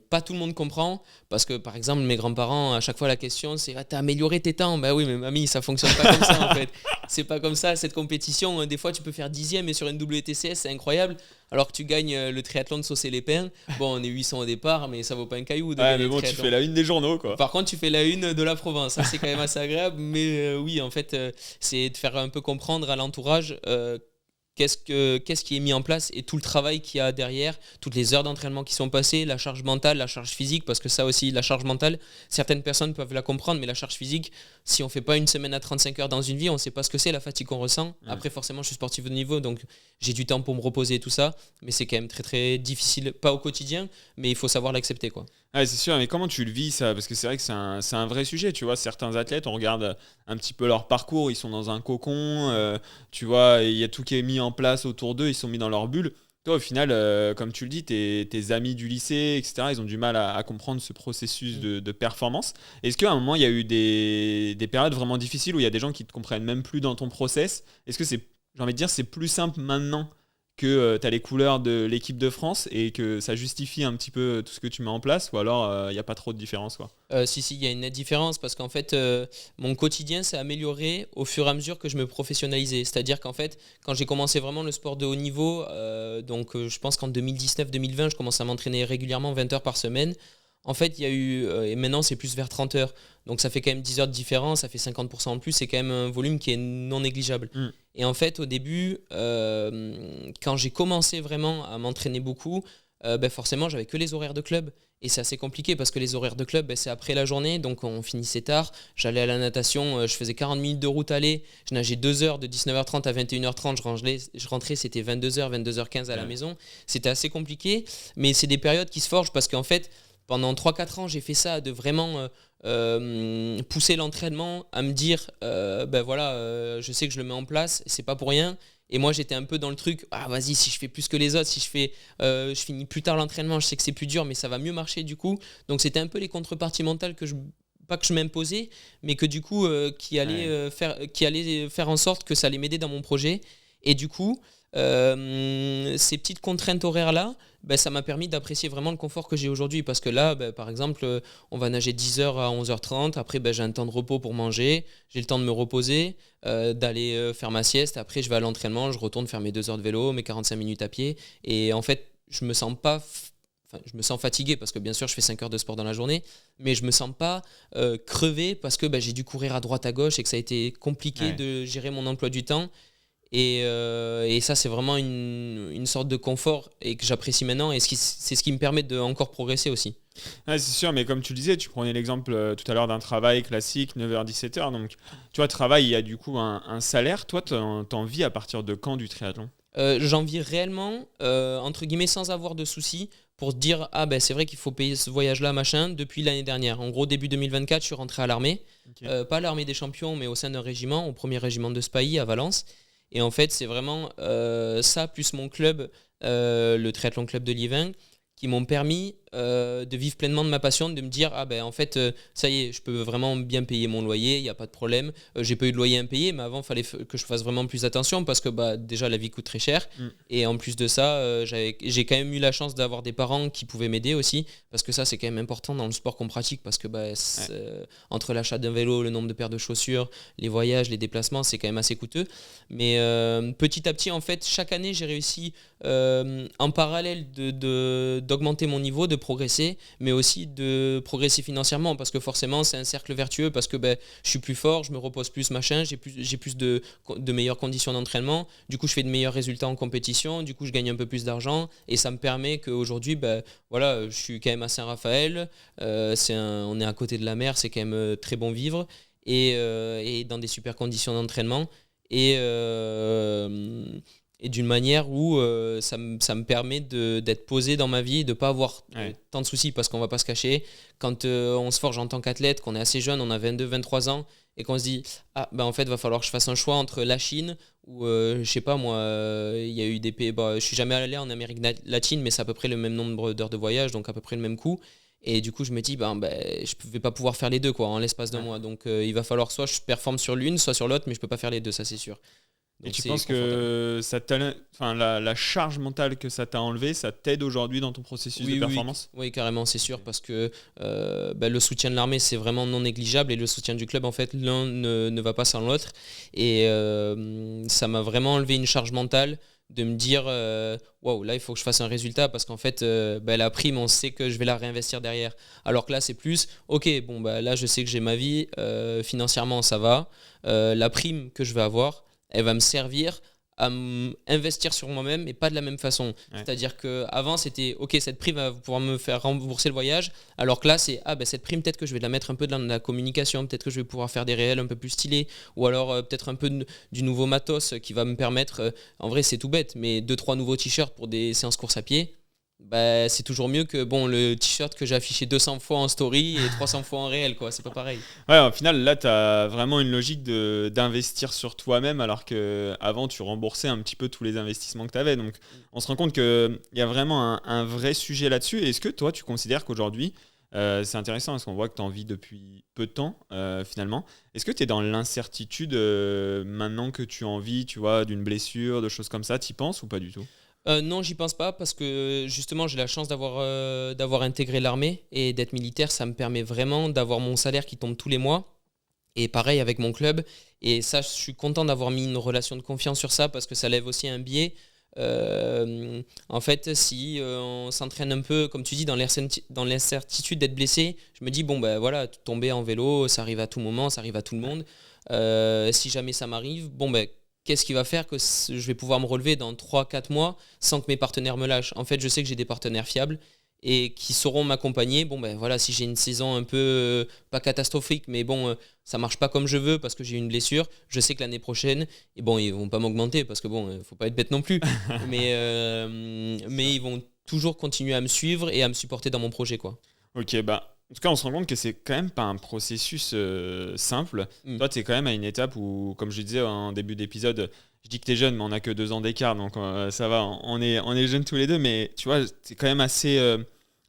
pas tout le monde comprend. Parce que, par exemple, mes grands-parents, à chaque fois, la question, c'est t'as amélioré tes temps? Oui, mais mamie, ça fonctionne pas comme ça, en fait. C'est pas comme ça. Cette compétition, des fois, tu peux faire 10e et sur une WTCS, c'est incroyable. Alors que tu gagnes le triathlon de Saucé-les-Pins. Bon, on est 800 au départ, mais ça vaut pas un caillou. Mais bon, tu fais la une des journaux, quoi. Par contre, tu fais la une de la province. Ça, c'est quand même assez agréable. Mais oui, en fait, c'est de faire un peu comprendre à l'entourage qu'est-ce qui est mis en place et tout le travail qu'il y a derrière, toutes les heures d'entraînement qui sont passées, la charge mentale, la charge physique, parce que ça aussi, la charge mentale, certaines personnes peuvent la comprendre, mais la charge physique, si on fait pas une semaine à 35 heures dans une vie, on sait pas ce que c'est, la fatigue qu'on ressent. Après, forcément, je suis sportif de niveau, donc j'ai du temps pour me reposer et tout ça, mais c'est quand même très très difficile, pas au quotidien, mais il faut savoir l'accepter, quoi. Ouais, c'est sûr, mais comment tu le vis, ça? Parce que c'est vrai que c'est un vrai sujet, tu vois. Certains athlètes, on regarde un petit peu leur parcours, ils sont dans un cocon, tu vois, il y a tout qui est mis en place autour d'eux, ils sont mis dans leur bulle. Toi, au final, comme tu le dis, tes amis du lycée, etc., ils ont du mal à comprendre ce processus de performance. Est-ce qu'à un moment, il y a eu des périodes vraiment difficiles où il y a des gens qui ne te comprennent même plus dans ton process? Est-ce que j'ai envie de dire, c'est plus simple maintenant que tu as les couleurs de l'équipe de France et que ça justifie un petit peu tout ce que tu mets en place, ou alors il n'y a pas trop de différence, quoi? Si, il y a une nette différence parce qu'en fait, mon quotidien s'est amélioré au fur et à mesure que je me professionnalisais. C'est-à-dire qu'en fait, quand j'ai commencé vraiment le sport de haut niveau, je pense qu'en 2019-2020, je commençais à m'entraîner régulièrement 20 heures par semaine. En fait, il y a eu, et maintenant c'est plus vers 30 heures. Donc ça fait quand même 10 heures de différence, ça fait 50% en plus, c'est quand même un volume qui est non négligeable. Et en fait, au début, quand j'ai commencé vraiment à m'entraîner beaucoup, forcément, j'avais que les horaires de club. Et c'est assez compliqué parce que les horaires de club, c'est après la journée, donc on finissait tard. J'allais à la natation, je faisais 40 minutes de route aller, je nageais 2 heures de 19h30 à 21h30, je rentrais, c'était 22h, 22h15 à la maison. C'était assez compliqué, mais c'est des périodes qui se forgent parce qu'en fait, pendant 3-4 ans, j'ai fait ça, de vraiment pousser l'entraînement, à me dire, je sais que je le mets en place, c'est pas pour rien. Et moi, j'étais un peu dans le truc, vas-y, si je fais plus que les autres, si je finis plus tard l'entraînement, je sais que c'est plus dur, mais ça va mieux marcher du coup. Donc c'était un peu les contreparties mentales pas que je m'imposais, mais que du coup, qui allaient faire en sorte que ça allait m'aider dans mon projet. Et du coup, ces petites contraintes horaires-là, ça m'a permis d'apprécier vraiment le confort que j'ai aujourd'hui. Parce que là, par exemple, on va nager 10h à 11h30. Après, j'ai un temps de repos pour manger. J'ai le temps de me reposer, d'aller faire ma sieste. Après, je vais à l'entraînement. Je retourne faire mes 2 heures de vélo, mes 45 minutes à pied. Et en fait, je me sens fatigué parce que bien sûr, je fais 5 heures de sport dans la journée. Mais je me sens pas crevé parce que j'ai dû courir à droite, à gauche et que ça a été compliqué de gérer mon emploi du temps. Et ça, c'est vraiment une sorte de confort et que j'apprécie maintenant. Et c'est ce qui me permet de encore progresser aussi. C'est sûr, mais comme tu le disais, tu prenais l'exemple tout à l'heure d'un travail classique, 9h-17h. Donc, tu vois, travail, il y a du coup un salaire. Toi, t'en vis à partir de quand du triathlon? J'en vis réellement, entre guillemets, sans avoir de soucis pour dire c'est vrai qu'il faut payer ce voyage-là, machin, depuis l'année dernière. En gros, début 2024, je suis rentré à l'armée. Okay. Pas à l'armée des champions, mais au sein d'un régiment, au premier régiment de Spahi à Valence. Et en fait, c'est vraiment ça, plus mon club, le Triathlon Club de Liévin, qui m'ont permis de vivre pleinement de ma passion, de me dire en fait ça y est, je peux vraiment bien payer mon loyer, il n'y a pas de problème. J'ai pas eu de loyer impayé, mais avant il fallait que je fasse vraiment plus attention parce que déjà la vie coûte très cher. Et en plus de ça, j'ai quand même eu la chance d'avoir des parents qui pouvaient m'aider aussi, parce que ça c'est quand même important dans le sport qu'on pratique, parce que entre l'achat d'un vélo, le nombre de paires de chaussures, les voyages, les déplacements, c'est quand même assez coûteux. Mais petit à petit, en fait, chaque année j'ai réussi en parallèle d'augmenter mon niveau, de progresser, mais aussi de progresser financièrement, parce que forcément c'est un cercle vertueux, parce que je suis plus fort, je me repose plus, machin, j'ai plus de meilleures conditions d'entraînement, du coup je fais de meilleurs résultats en compétition, du coup je gagne un peu plus d'argent, et ça me permet qu'aujourd'hui je suis quand même à Saint-Raphaël, on est à côté de la mer, c'est quand même très bon vivre, et dans des super conditions d'entraînement, et d'une manière où ça me permet d'être posé dans ma vie et de ne pas avoir tant de soucis, parce qu'on ne va pas se cacher, quand on se forge en tant qu'athlète, qu'on est assez jeune, on a 22-23 ans, et qu'on se dit en fait, il va falloir que je fasse un choix entre la Chine ou je sais pas moi, il y a eu des pays, je suis jamais allé en Amérique latine, mais c'est à peu près le même nombre d'heures de voyage, donc à peu près le même coût. Et du coup, je me dis, je ne vais pas pouvoir faire les deux en l'espace d'un mois. Donc, il va falloir soit je performe sur l'une, soit sur l'autre, mais je ne peux pas faire les deux, ça c'est sûr. Donc, et tu penses que la charge mentale que ça t'a enlevé, ça t'aide aujourd'hui dans ton processus de performance? Oui, carrément, c'est sûr, parce que le soutien de l'armée, c'est vraiment non négligeable, et le soutien du club, en fait, l'un ne va pas sans l'autre. Et ça m'a vraiment enlevé une charge mentale de me dire waouh, là il faut que je fasse un résultat, parce qu'en fait la prime, on sait que je vais la réinvestir derrière, alors que là c'est plus là je sais que j'ai ma vie, financièrement ça va, la prime que je vais avoir, elle va me servir à investir sur moi-même, mais pas de la même façon. C'est-à-dire qu'avant, c'était ok, cette prime va pouvoir me faire rembourser le voyage, alors que là, c'est cette prime, peut-être que je vais la mettre un peu dans la communication, peut-être que je vais pouvoir faire des réels un peu plus stylés, ou alors peut-être un peu du nouveau matos qui va me permettre, en vrai, c'est tout bête, mais 2-3 nouveaux t-shirts pour des séances course à pied. C'est toujours mieux que le t-shirt que j'ai affiché 200 fois en story et 300 fois en réel, quoi. C'est pas pareil. Ouais, au final, là, tu as vraiment une logique d'investir sur toi-même, alors qu'avant, tu remboursais un petit peu tous les investissements que tu avais. Donc, on se rend compte qu'il y a vraiment un vrai sujet là-dessus. Et est-ce que toi, tu considères qu'aujourd'hui, c'est intéressant parce qu'on voit que tu en vis depuis peu de temps, finalement. Est-ce que tu es dans l'incertitude maintenant que tu en vis, tu vois, d'une blessure, de choses comme ça, t'y penses ou pas du tout ? Non, j'y pense pas parce que justement j'ai la chance d'avoir intégré l'armée et d'être militaire, ça me permet vraiment d'avoir mon salaire qui tombe tous les mois. Et pareil avec mon club. Et ça, je suis content d'avoir mis une relation de confiance sur ça parce que ça lève aussi un biais. En fait, si on s'entraîne un peu, comme tu dis, dans l'incertitude d'être blessé, je me dis, bon, ben voilà, tomber en vélo, ça arrive à tout moment, ça arrive à tout le monde. Si jamais ça m'arrive, bon, ben qu'est-ce qui va faire que je vais pouvoir me relever dans 3 4 mois sans que mes partenaires me lâchent? En fait, je sais que j'ai des partenaires fiables et qui sauront m'accompagner. Bon, ben voilà, si j'ai une saison un peu, pas catastrophique, mais bon, ça marche pas comme je veux parce que j'ai eu une blessure, je sais que l'année prochaine, et bon, ils vont pas m'augmenter parce que bon, faut pas être bête non plus, mais ils vont toujours continuer à me suivre et à me supporter dans mon projet, quoi. Ok, bah, en tout cas, on se rend compte que c'est quand même pas un processus simple. Toi, tu es quand même à une étape où, comme je disais en début d'épisode, je dis que tu es jeune, mais on a que 2 ans d'écart, donc ça va, on est jeunes tous les deux, mais tu vois, tu es quand même assez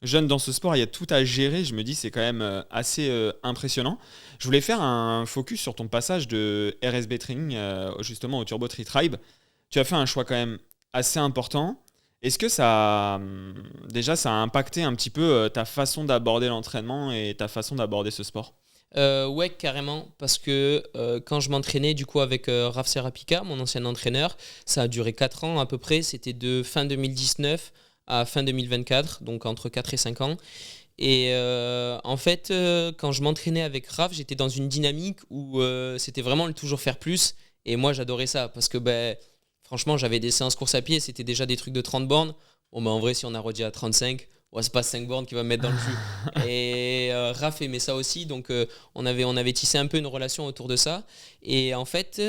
jeune dans ce sport, il y a tout à gérer, je me dis, c'est quand même assez impressionnant. Je voulais faire un focus sur ton passage de RSB Training, justement au Turbo Tri Tribe. Tu as fait un choix quand même assez important. Est-ce que déjà, ça a impacté un petit peu ta façon d'aborder l'entraînement et ta façon d'aborder ce sport? Ouais, carrément, parce que quand je m'entraînais du coup avec Raf Serapika, mon ancien entraîneur, ça a duré 4 ans à peu près, c'était de fin 2019 à fin 2024, donc entre 4 et 5 ans. Et en fait, quand je m'entraînais avec Raf, j'étais dans une dynamique où c'était vraiment le toujours faire plus, et moi j'adorais ça, parce que ben, franchement, j'avais des séances course à pied, c'était déjà des trucs de 30 bornes. Bon, ben, en vrai, si on a redit à 35, ouais, c'est pas 5 bornes qui va me mettre dans le jus. Et Raph aimait ça aussi, donc on avait tissé un peu une relation autour de ça. Et en fait,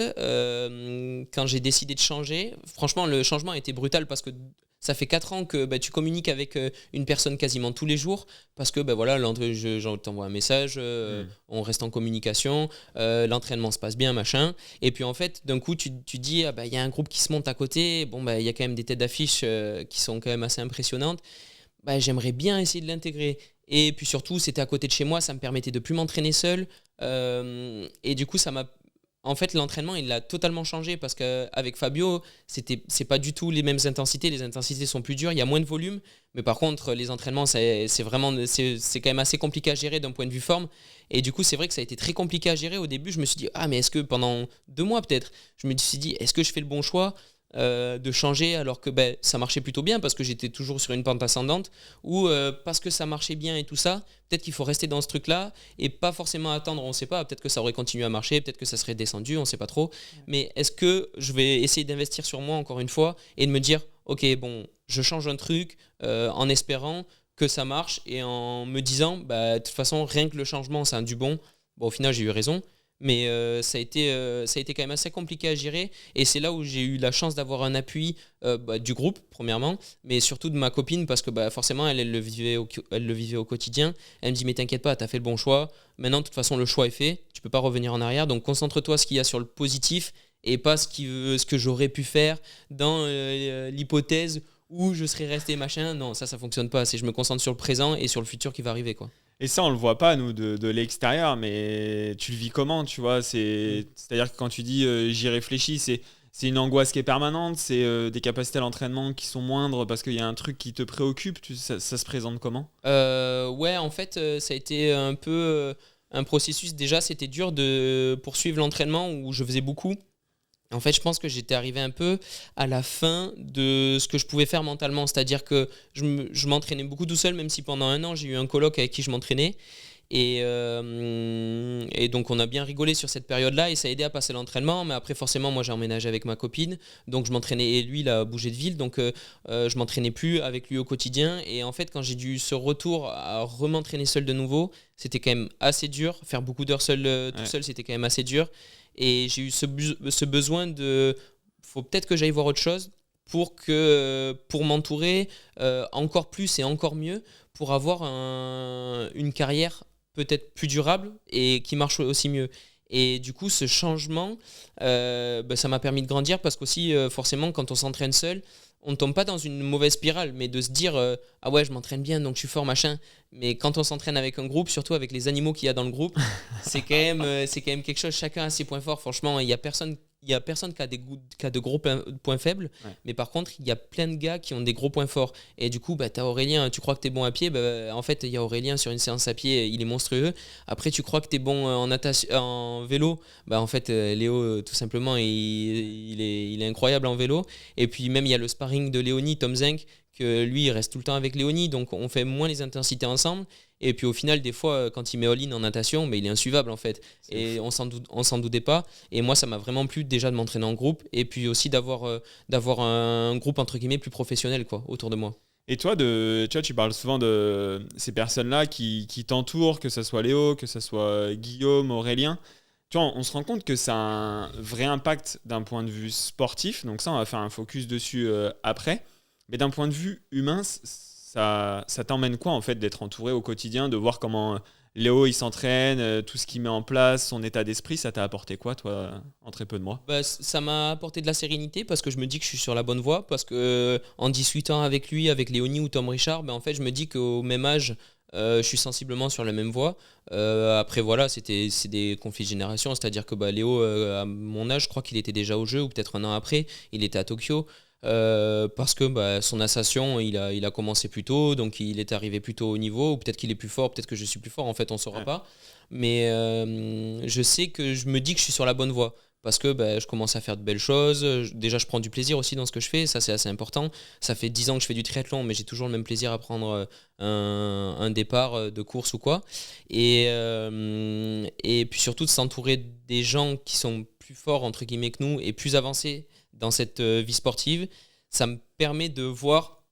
quand j'ai décidé de changer, franchement, le changement a été brutal parce que ça fait 4 ans que bah, tu communiques avec une personne quasiment tous les jours parce que bah, voilà, je t'envoie un message, on reste en communication, l'entraînement se passe bien, machin. Et puis en fait, d'un coup, tu dis, ah, bah, y a un groupe qui se monte à côté, bon, bah, y a quand même des têtes d'affiche qui sont quand même assez impressionnantes. Bah, j'aimerais bien essayer de l'intégrer. Et puis surtout, c'était à côté de chez moi, ça me permettait de plus m'entraîner seul. Et du coup, ça m'a. En fait, l'entraînement, il a totalement changé parce qu'avec Fabio, c'est pas du tout les mêmes intensités. Les intensités sont plus dures, il y a moins de volume. Mais par contre, les entraînements, c'est quand même assez compliqué à gérer d'un point de vue forme. Et du coup, c'est vrai que ça a été très compliqué à gérer. Au début, je me suis dit, ah, mais est-ce que pendant 2 mois peut-être, je me suis dit, est-ce que je fais le bon choix de changer alors que ben, ça marchait plutôt bien parce que j'étais toujours sur une pente ascendante ou parce que ça marchait bien et tout ça, peut-être qu'il faut rester dans ce truc-là et pas forcément attendre, on ne sait pas, peut-être que ça aurait continué à marcher, peut-être que ça serait descendu, on ne sait pas trop. Mais est-ce que je vais essayer d'investir sur moi encore une fois et de me dire, ok, bon, je change un truc en espérant que ça marche et en me disant, bah, de toute façon, rien que le changement, c'est un du bon. Bon, au final, j'ai eu raison. Mais ça a été quand même assez compliqué à gérer et c'est là où j'ai eu la chance d'avoir un appui du groupe premièrement, mais surtout de ma copine parce que bah, forcément elle le vivait au quotidien. Elle me dit mais t'inquiète pas, t'as fait le bon choix, maintenant de toute façon le choix est fait, tu peux pas revenir en arrière, donc concentre-toi ce qu'il y a sur le positif et pas ce que j'aurais pu faire dans l'hypothèse où je serais resté machin. Non, ça fonctionne pas, c'est je me concentre sur le présent et sur le futur qui va arriver, quoi. Et ça, on le voit pas, nous, de l'extérieur, mais tu le vis comment, tu vois? C'est-à-dire que quand tu dis j'y réfléchis, c'est une angoisse qui est permanente, c'est des capacités à l'entraînement qui sont moindres parce qu'il y a un truc qui te préoccupe, ça se présente comment? Ouais, en fait, ça a été un peu un processus. Déjà, c'était dur de poursuivre l'entraînement où je faisais beaucoup. En fait, je pense que j'étais arrivé un peu à la fin de ce que je pouvais faire mentalement. C'est-à-dire que je m'entraînais beaucoup tout seul, même si pendant 1 an, j'ai eu un coloc avec qui je m'entraînais. Et donc, on a bien rigolé sur cette période-là et ça a aidé à passer l'entraînement. Mais après, forcément, moi, j'ai emménagé avec ma copine. Donc, je m'entraînais et lui, il a bougé de ville. Donc, je m'entraînais plus avec lui au quotidien. Et en fait, quand j'ai dû ce retour à rementraîner seul de nouveau, c'était quand même assez dur. Faire beaucoup d'heures seul, tout seul, c'était quand même assez dur. Et j'ai eu ce besoin de... faut peut-être que j'aille voir autre chose pour m'entourer encore plus et encore mieux, pour avoir une carrière peut-être plus durable et qui marche aussi mieux. Et du coup, ce changement, ça m'a permis de grandir parce qu'aussi, forcément, quand on s'entraîne seul, on ne tombe pas dans une mauvaise spirale, mais de se dire ah ouais, je m'entraîne bien, donc je suis fort, machin. Mais quand on s'entraîne avec un groupe, surtout avec les animaux qu'il y a dans le groupe, c'est quand même quelque chose. Chacun a ses points forts. Franchement, il y il y a personne qui a de gros points faibles, mais par contre, il y a plein de gars qui ont des gros points forts. Et du coup, tu as Aurélien, tu crois que tu es bon à pied, en fait, il y a Aurélien sur une séance à pied, il est monstrueux. Après, tu crois que tu es bon en vélo, en fait, Léo, tout simplement, il est incroyable en vélo. Et puis, même, il y a le sparring de Léonie, Tom Zenk, que lui, il reste tout le temps avec Léonie, donc on fait moins les intensités ensemble. Et puis au final, des fois, quand il met all-in en natation, il est insuivable en fait. Et on s'en doutait pas. Et moi, ça m'a vraiment plu déjà de m'entraîner en groupe. Et puis aussi d'avoir un groupe entre guillemets plus professionnel quoi, autour de moi. Et toi, tu vois, tu parles souvent de ces personnes-là qui t'entourent, que ce soit Léo, que ce soit Guillaume, Aurélien. Tu vois, on se rend compte que ça a un vrai impact d'un point de vue sportif. Donc ça, on va faire un focus dessus après. Mais d'un point de vue humain, ça t'emmène quoi en fait d'être entouré au quotidien, de voir comment Léo il s'entraîne, tout ce qu'il met en place, son état d'esprit, ça t'a apporté quoi toi en très peu de mois? Ça m'a apporté de la sérénité parce que je me dis que je suis sur la bonne voie, parce que en discutant avec lui, avec Léonie ou Tom Richard, en fait je me dis qu'au même âge, je suis sensiblement sur la même voie. Après voilà, c'est des conflits de génération, c'est-à-dire que Léo, à mon âge, je crois qu'il était déjà au jeu, ou peut-être un an après, il était à Tokyo. Parce que son natation il a commencé plus tôt, donc il est arrivé plus tôt au niveau, ou peut-être qu'il est plus fort, peut-être que je suis plus fort, en fait on saura pas, mais je sais que je me dis que je suis sur la bonne voie parce que je commence à faire de belles choses. Déjà je prends du plaisir aussi dans ce que je fais, ça c'est assez important. Ça fait 10 ans que je fais du triathlon, mais j'ai toujours le même plaisir à prendre un départ de course ou quoi, et puis surtout de s'entourer des gens qui sont plus forts entre guillemets que nous et plus avancés dans cette vie sportive. Ça me permet de voir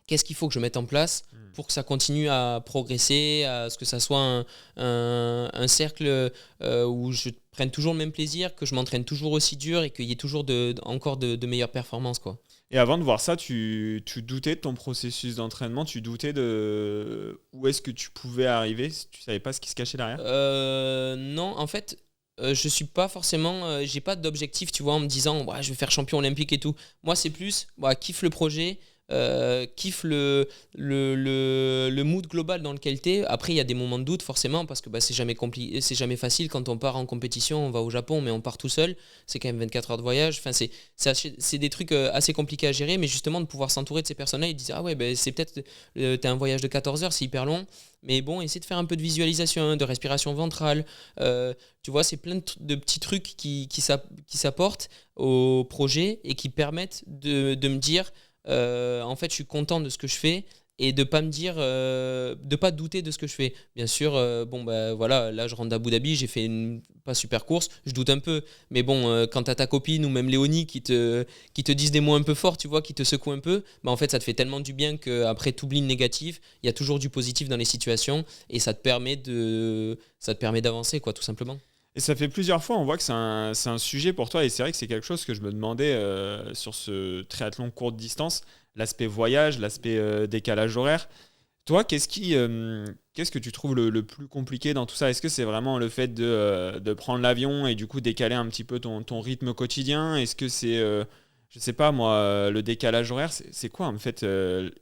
qu'est-ce qu'il faut que je mette en place pour que ça continue à progresser, à ce que ça soit un cercle où je prenne toujours le même plaisir, que je m'entraîne toujours aussi dur et qu'il y ait toujours encore de meilleures performances quoi. Et avant de voir ça, tu doutais de ton processus d'entraînement, tu doutais de où est-ce que tu pouvais arriver, tu savais pas ce qui se cachait derrière? Non, en fait, je suis pas forcément, j'ai pas d'objectif, tu vois, en me disant je vais faire champion olympique et tout. Moi, c'est plus kiffe le projet, kiffe le mood global dans lequel t'es. Après, il y a des moments de doute forcément parce que c'est jamais compliqué, c'est jamais facile quand on part en compétition. On va au Japon, mais on part tout seul. C'est quand même 24 heures de voyage. Enfin, c'est des trucs assez compliqués à gérer, mais justement de pouvoir s'entourer de ces personnes-là et de dire c'est peut-être t'as un voyage de 14 heures, c'est hyper long. Mais bon, essaie de faire un peu de visualisation, de respiration ventrale. Tu vois, c'est plein de petits trucs qui s'apportent au projet et qui permettent de me dire, en fait, je suis content de ce que je fais et de pas me dire, de pas douter de ce que je fais. Bien sûr, voilà, là je rentre d'Abu Dhabi, j'ai fait une pas super course, je doute un peu. Mais bon, quand t'as ta copine ou même Léonie qui te disent des mots un peu forts, tu vois, qui te secouent un peu, en fait ça te fait tellement du bien qu'après t'oublies le négatif, il y a toujours du positif dans les situations et ça te permet d'avancer quoi, tout simplement. Et ça fait plusieurs fois, on voit que c'est un sujet pour toi, et c'est vrai que c'est quelque chose que je me demandais sur ce triathlon courte distance, l'aspect voyage, l'aspect décalage horaire. Toi, qu'est-ce que tu trouves le plus compliqué dans tout ça? Est-ce que c'est vraiment le fait de prendre l'avion et du coup décaler un petit peu ton rythme quotidien? Est-ce que c'est, je sais pas moi, le décalage horaire? C'est quoi en fait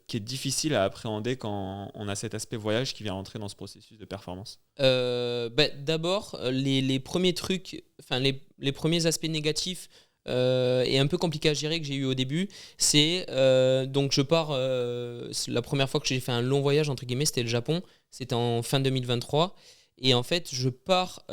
qui est difficile à appréhender quand on a cet aspect voyage qui vient rentrer dans ce processus de performance? D'abord, les premiers trucs, enfin les premiers aspects négatifs et un peu compliqués à gérer que j'ai eu au début, c'est donc je pars, la première fois que j'ai fait un long voyage entre guillemets, c'était le Japon, c'était en fin 2023, et en fait je pars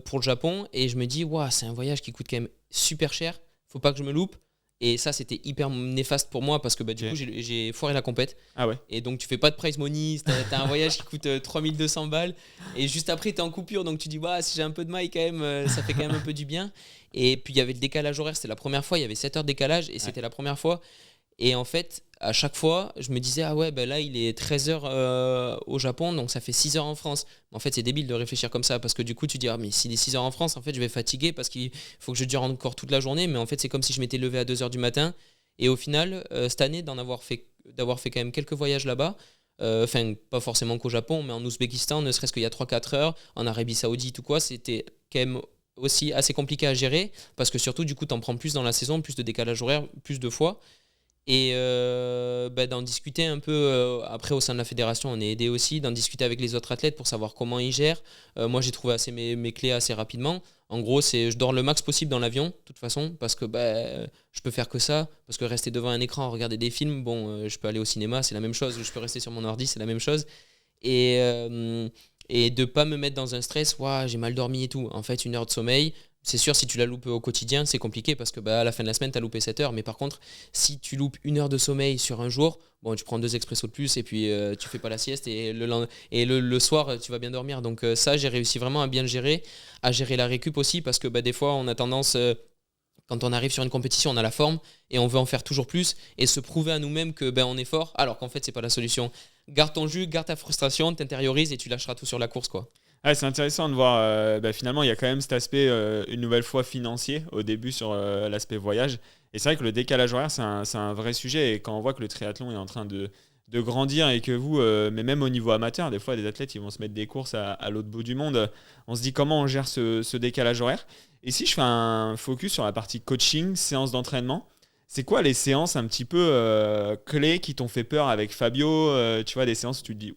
pour le Japon et je me dis c'est un voyage qui coûte quand même super cher, faut pas que je me loupe. Et ça, c'était hyper néfaste pour moi parce que du coup, j'ai foiré la compète. Ah ouais. Et donc, tu fais pas de prize money, t'as un voyage qui coûte 3200 balles. Et juste après, t'es en coupure. Donc, tu dis, si j'ai un peu de maille quand même, ça fait quand même un peu du bien. Et puis, il y avait le décalage horaire. C'était la première fois. Il y avait 7 heures de décalage et c'était la première fois. Et en fait, à chaque fois, je me disais, là, il est 13 heures au Japon, donc ça fait 6 heures en France. En fait, c'est débile de réfléchir comme ça parce que du coup, tu dis, mais s'il est 6 heures en France, en fait, je vais fatiguer parce qu'il faut que je dure encore toute la journée. Mais en fait, c'est comme si je m'étais levé à 2 heures du matin. Et au final, cette année, d'avoir fait quand même quelques voyages là-bas, enfin, pas forcément qu'au Japon, mais en Ouzbékistan, ne serait-ce qu'il y a 3-4 heures, en Arabie Saoudite ou quoi, c'était quand même aussi assez compliqué à gérer parce que surtout, du coup, t'en prends plus dans la saison, plus de décalage horaire, plus de fois. Et d'en discuter un peu après au sein de la fédération, on est aidé aussi d'en discuter avec les autres athlètes pour savoir comment ils gèrent. Moi j'ai trouvé mes clés assez rapidement En gros, c'est je dors le max possible dans l'avion, de toute façon, parce que je peux faire que ça. Parce que rester devant un écran, regarder des films, je peux aller au cinéma, c'est la même chose. Je peux rester sur mon ordi, c'est la même chose. Et de pas me mettre dans un stress, ouah, j'ai mal dormi et tout. En fait, 1 heure de sommeil, c'est sûr, si tu la loupes au quotidien, c'est compliqué parce que à la fin de la semaine, tu as loupé 7 heures. Mais par contre, si tu loupes 1 heure de sommeil sur un jour, bon, tu prends 2 expressos de plus et puis tu fais pas la sieste. Et le soir, tu vas bien dormir. Donc ça, j'ai réussi vraiment à bien le gérer, à gérer la récup aussi parce que des fois, on a tendance... quand on arrive sur une compétition, on a la forme et on veut en faire toujours plus et se prouver à nous-mêmes que on est fort, alors qu'en fait, c'est pas la solution. Garde ton jus, garde ta frustration, t'intériorises et tu lâcheras tout sur la course, quoi. Ouais, c'est intéressant de voir, finalement, il y a quand même cet aspect, une nouvelle fois financier au début sur l'aspect voyage. Et c'est vrai que le décalage horaire, c'est un vrai sujet. Et quand on voit que le triathlon est en train de grandir et que vous, mais même au niveau amateur, des fois, des athlètes, ils vont se mettre des courses à l'autre bout du monde. On se dit comment on gère ce décalage horaire. Et si je fais un focus sur la partie coaching, séance d'entraînement, c'est quoi les séances un petit peu clés qui t'ont fait peur avec Fabio tu vois, des séances où tu te dis,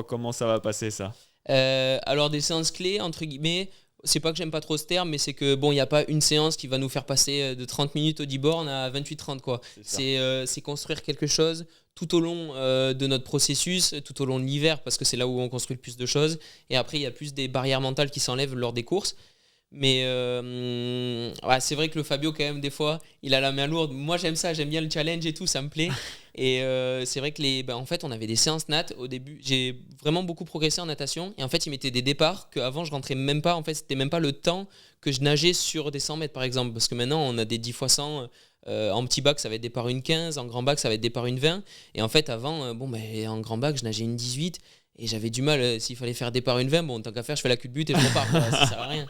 comment ça va passer ça? Alors des séances clés, entre guillemets, c'est pas que j'aime pas trop ce terme, mais c'est que il n'y a pas une séance qui va nous faire passer de 30 minutes au 10 bornes à 28-30, quoi. C'est construire quelque chose tout au long de notre processus, tout au long de l'hiver, parce que c'est là où on construit le plus de choses. Et après, il y a plus des barrières mentales qui s'enlèvent lors des courses. Mais c'est vrai que le Fabio, quand même, des fois, il a la main lourde. Moi, j'aime ça, j'aime bien le challenge et tout, ça me plaît. Et c'est vrai que en fait, on avait des séances nat. Au début, j'ai vraiment beaucoup progressé en natation. Et en fait, ils mettaient des départs qu'avant, je rentrais même pas. En fait, c'était même pas le temps que je nageais sur des 100 mètres, par exemple. Parce que maintenant, on a des 10 x 100. En petit bac, ça va être départ 1,15. En grand bac, ça va être départ 1,20. Et en fait, avant, en grand bac, je nageais 1,18. Et j'avais du mal, s'il fallait faire départ 1,20, bon, tant qu'à faire, je fais la cul de but et je repars, quoi. Ça sert à rien.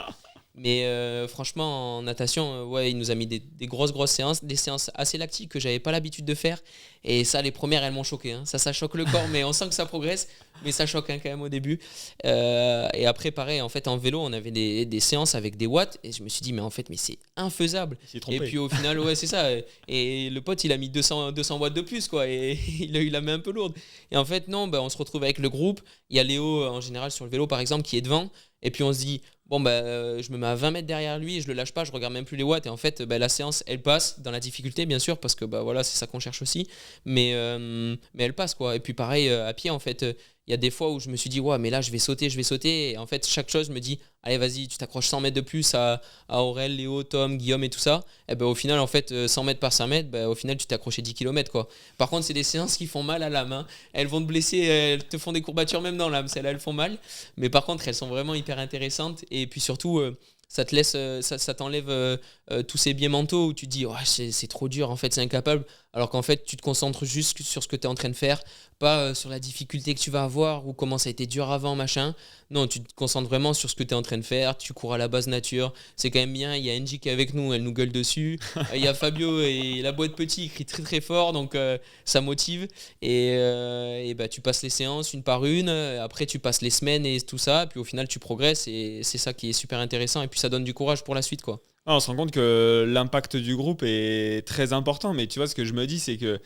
Mais franchement, en natation, il nous a mis des grosses séances, des séances assez lactiques que j'avais pas l'habitude de faire. Et ça, les premières, elles m'ont choqué, hein. Ça choque le corps, mais on sent que ça progresse. Mais ça choque, hein, quand même au début. Et après, pareil, en fait, en vélo, on avait des séances avec des watts. Et je me suis dit, mais c'est infaisable. Et puis au final, c'est ça. Et le pote, il a mis 200 watts de plus, quoi. Et il a eu la main un peu lourde. Et en fait, non, on se retrouve avec le groupe. Il y a Léo, en général, sur le vélo, par exemple, qui est devant. Et puis on se dit, je me mets à 20 mètres derrière lui et je le lâche pas, je regarde même plus les watts. Et en fait, la séance, elle passe dans la difficulté, bien sûr, parce que c'est ça qu'on cherche aussi. Mais elle passe, quoi. Et puis pareil, à pied, en fait, il y a des fois où je me suis dit, mais là, je vais sauter. Et en fait, chaque chose me dit, allez, vas-y, tu t'accroches 100 mètres de plus à Aurel, Léo, Tom, Guillaume et tout ça. Et au final, en fait, 100 mètres par 100 mètres, au final, tu t'es accroché 10 km, quoi. Par contre, c'est des séances qui font mal à l'âme, hein. Elles vont te blesser, elles te font des courbatures même dans l'âme. Celles-là, elles font mal. Mais par contre, elles sont vraiment hyper intéressantes. Et puis surtout, ça te laisse, ça t'enlève tous ces biais mentaux où tu te dis, c'est trop dur, en fait, c'est incapable. Alors qu'en fait, tu te concentres juste sur ce que tu es en train de faire, pas sur la difficulté que tu vas avoir ou comment ça a été dur avant, machin. Non, tu te concentres vraiment sur ce que tu es en train de faire. Tu cours à la base nature. C'est quand même bien. Il y a Angie qui est avec nous, elle nous gueule dessus. Il y a Fabio et la boîte petit, il crie très très fort, donc ça motive. Et tu passes les séances une par une. Après, tu passes les semaines et tout ça. Puis au final, tu progresses et c'est ça qui est super intéressant. Et puis ça donne du courage pour la suite, quoi. On se rend compte que l'impact du groupe est très important, mais tu vois, ce que je me dis, c'est que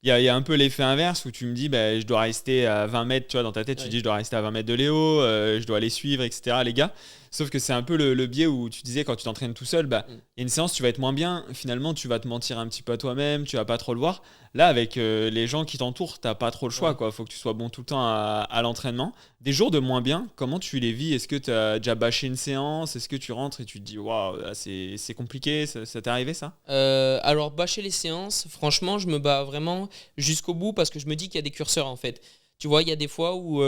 il y a un peu l'effet inverse où tu me dis, je dois rester à 20 mètres, tu vois, dans ta tête, tu dis, je dois rester à 20 mètres de Léo, je dois les suivre, etc., les gars. Sauf que c'est un peu le biais où tu disais, quand tu t'entraînes tout seul, il y a une séance, tu vas être moins bien. Finalement, tu vas te mentir un petit peu à toi-même, tu vas pas trop le voir. Là, avec les gens qui t'entourent, t'as pas trop le choix, quoi. Faut que tu sois bon tout le temps à l'entraînement. Des jours de moins bien, comment tu les vis? Est-ce que tu as déjà bâché une séance? Est-ce que tu rentres et tu te dis, waouh, c'est compliqué? Ça t'est arrivé, ça? Alors, bâcher les séances, franchement, je me bats vraiment jusqu'au bout parce que je me dis qu'il y a des curseurs, en fait. Tu vois, il y a des fois où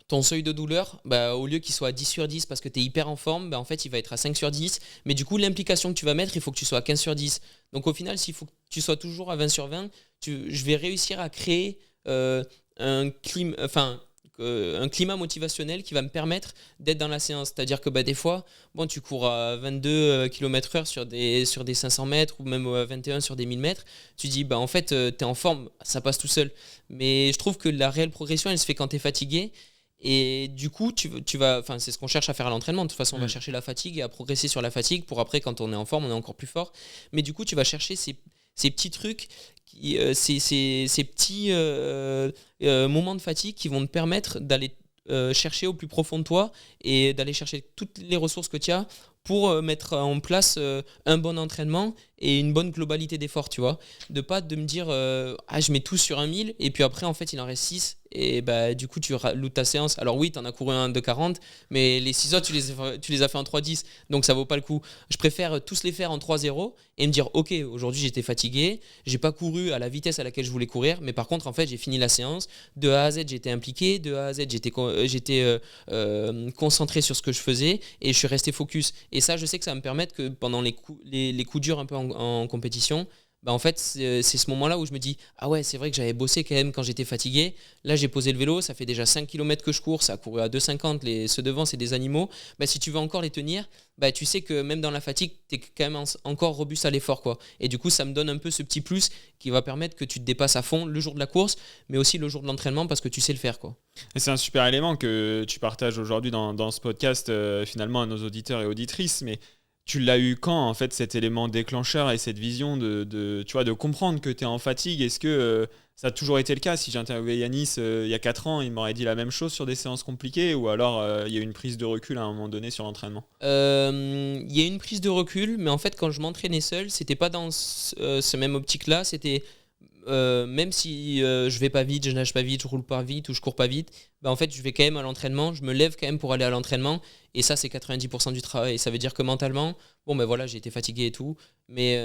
ton seuil de douleur, au lieu qu'il soit à 10 sur 10 parce que tu es hyper en forme, en fait, il va être à 5 sur 10. Mais du coup, l'implication que tu vas mettre, il faut que tu sois à 15 sur 10. Donc au final, s'il faut que tu sois toujours à 20 sur 20, je vais réussir à créer un climat motivationnel qui va me permettre d'être dans la séance. C'est-à-dire que des fois, tu cours à 22 km/h sur des 500 mètres ou même à 21 sur des 1000 mètres. Tu dis, en fait, tu es en forme, ça passe tout seul. Mais je trouve que la réelle progression, elle se fait quand tu es fatigué. Et du coup, tu vas, c'est ce qu'on cherche à faire à l'entraînement. De toute façon, on va chercher la fatigue et à progresser sur la fatigue pour après, quand on est en forme, on est encore plus fort. Mais du coup, tu vas chercher ces petits trucs, ces petits moments de fatigue qui vont te permettre d'aller chercher au plus profond de toi et d'aller chercher toutes les ressources que tu as pour mettre en place un bon entraînement et une bonne globalité d'effort, tu vois. De pas de me dire je mets tout sur un 1000 et puis après en fait il en reste 6 et bah du coup tu loutes ta séance. Alors oui, tu en as couru un de 40 mais les 6 autres tu les as fait en 3-10 donc ça vaut pas le coup. Je préfère tous les faire en 3-0 et me dire ok, aujourd'hui j'étais fatigué, j'ai pas couru à la vitesse à laquelle je voulais courir mais par contre en fait j'ai fini la séance, de A à Z j'étais impliqué, de A à Z j'étais concentré sur ce que je faisais et je suis resté focus. Et ça, je sais que ça va me permettre que pendant les coups durs un peu en compétition, bah en fait, c'est ce moment-là où je me dis ah ouais, c'est vrai que j'avais bossé quand même quand j'étais fatigué. Là, j'ai posé le vélo, ça fait déjà 5 km que je cours, ça a couru à 2,50. Ceux devant, c'est des animaux. Bah, si tu veux encore les tenir, bah, tu sais que même dans la fatigue, tu es quand même encore robuste à l'effort, quoi. Et du coup, ça me donne un peu ce petit plus qui va permettre que tu te dépasses à fond le jour de la course, mais aussi le jour de l'entraînement parce que tu sais le faire, quoi. Et c'est un super élément que tu partages aujourd'hui dans ce podcast, finalement, à nos auditeurs et auditrices. Mais tu l'as eu quand, en fait, cet élément déclencheur et cette vision tu vois, de comprendre que tu es en fatigue? Est-ce que ça a toujours été le cas? Si j'interviewais Yanis il y a 4 ans, il m'aurait dit la même chose sur des séances compliquées? Ou alors il y a eu une prise de recul à un moment donné sur l'entraînement? Il y a une prise de recul, mais en fait, quand je m'entraînais seul, c'était pas dans ce même optique-là. C'était même si je vais pas vite, je nage pas vite, je roule pas vite ou je cours pas vite, bah en fait je vais quand même à l'entraînement, je me lève quand même pour aller à l'entraînement et ça c'est 90% du travail. Ça veut dire que mentalement, bon ben voilà, j'ai été fatigué et tout, mais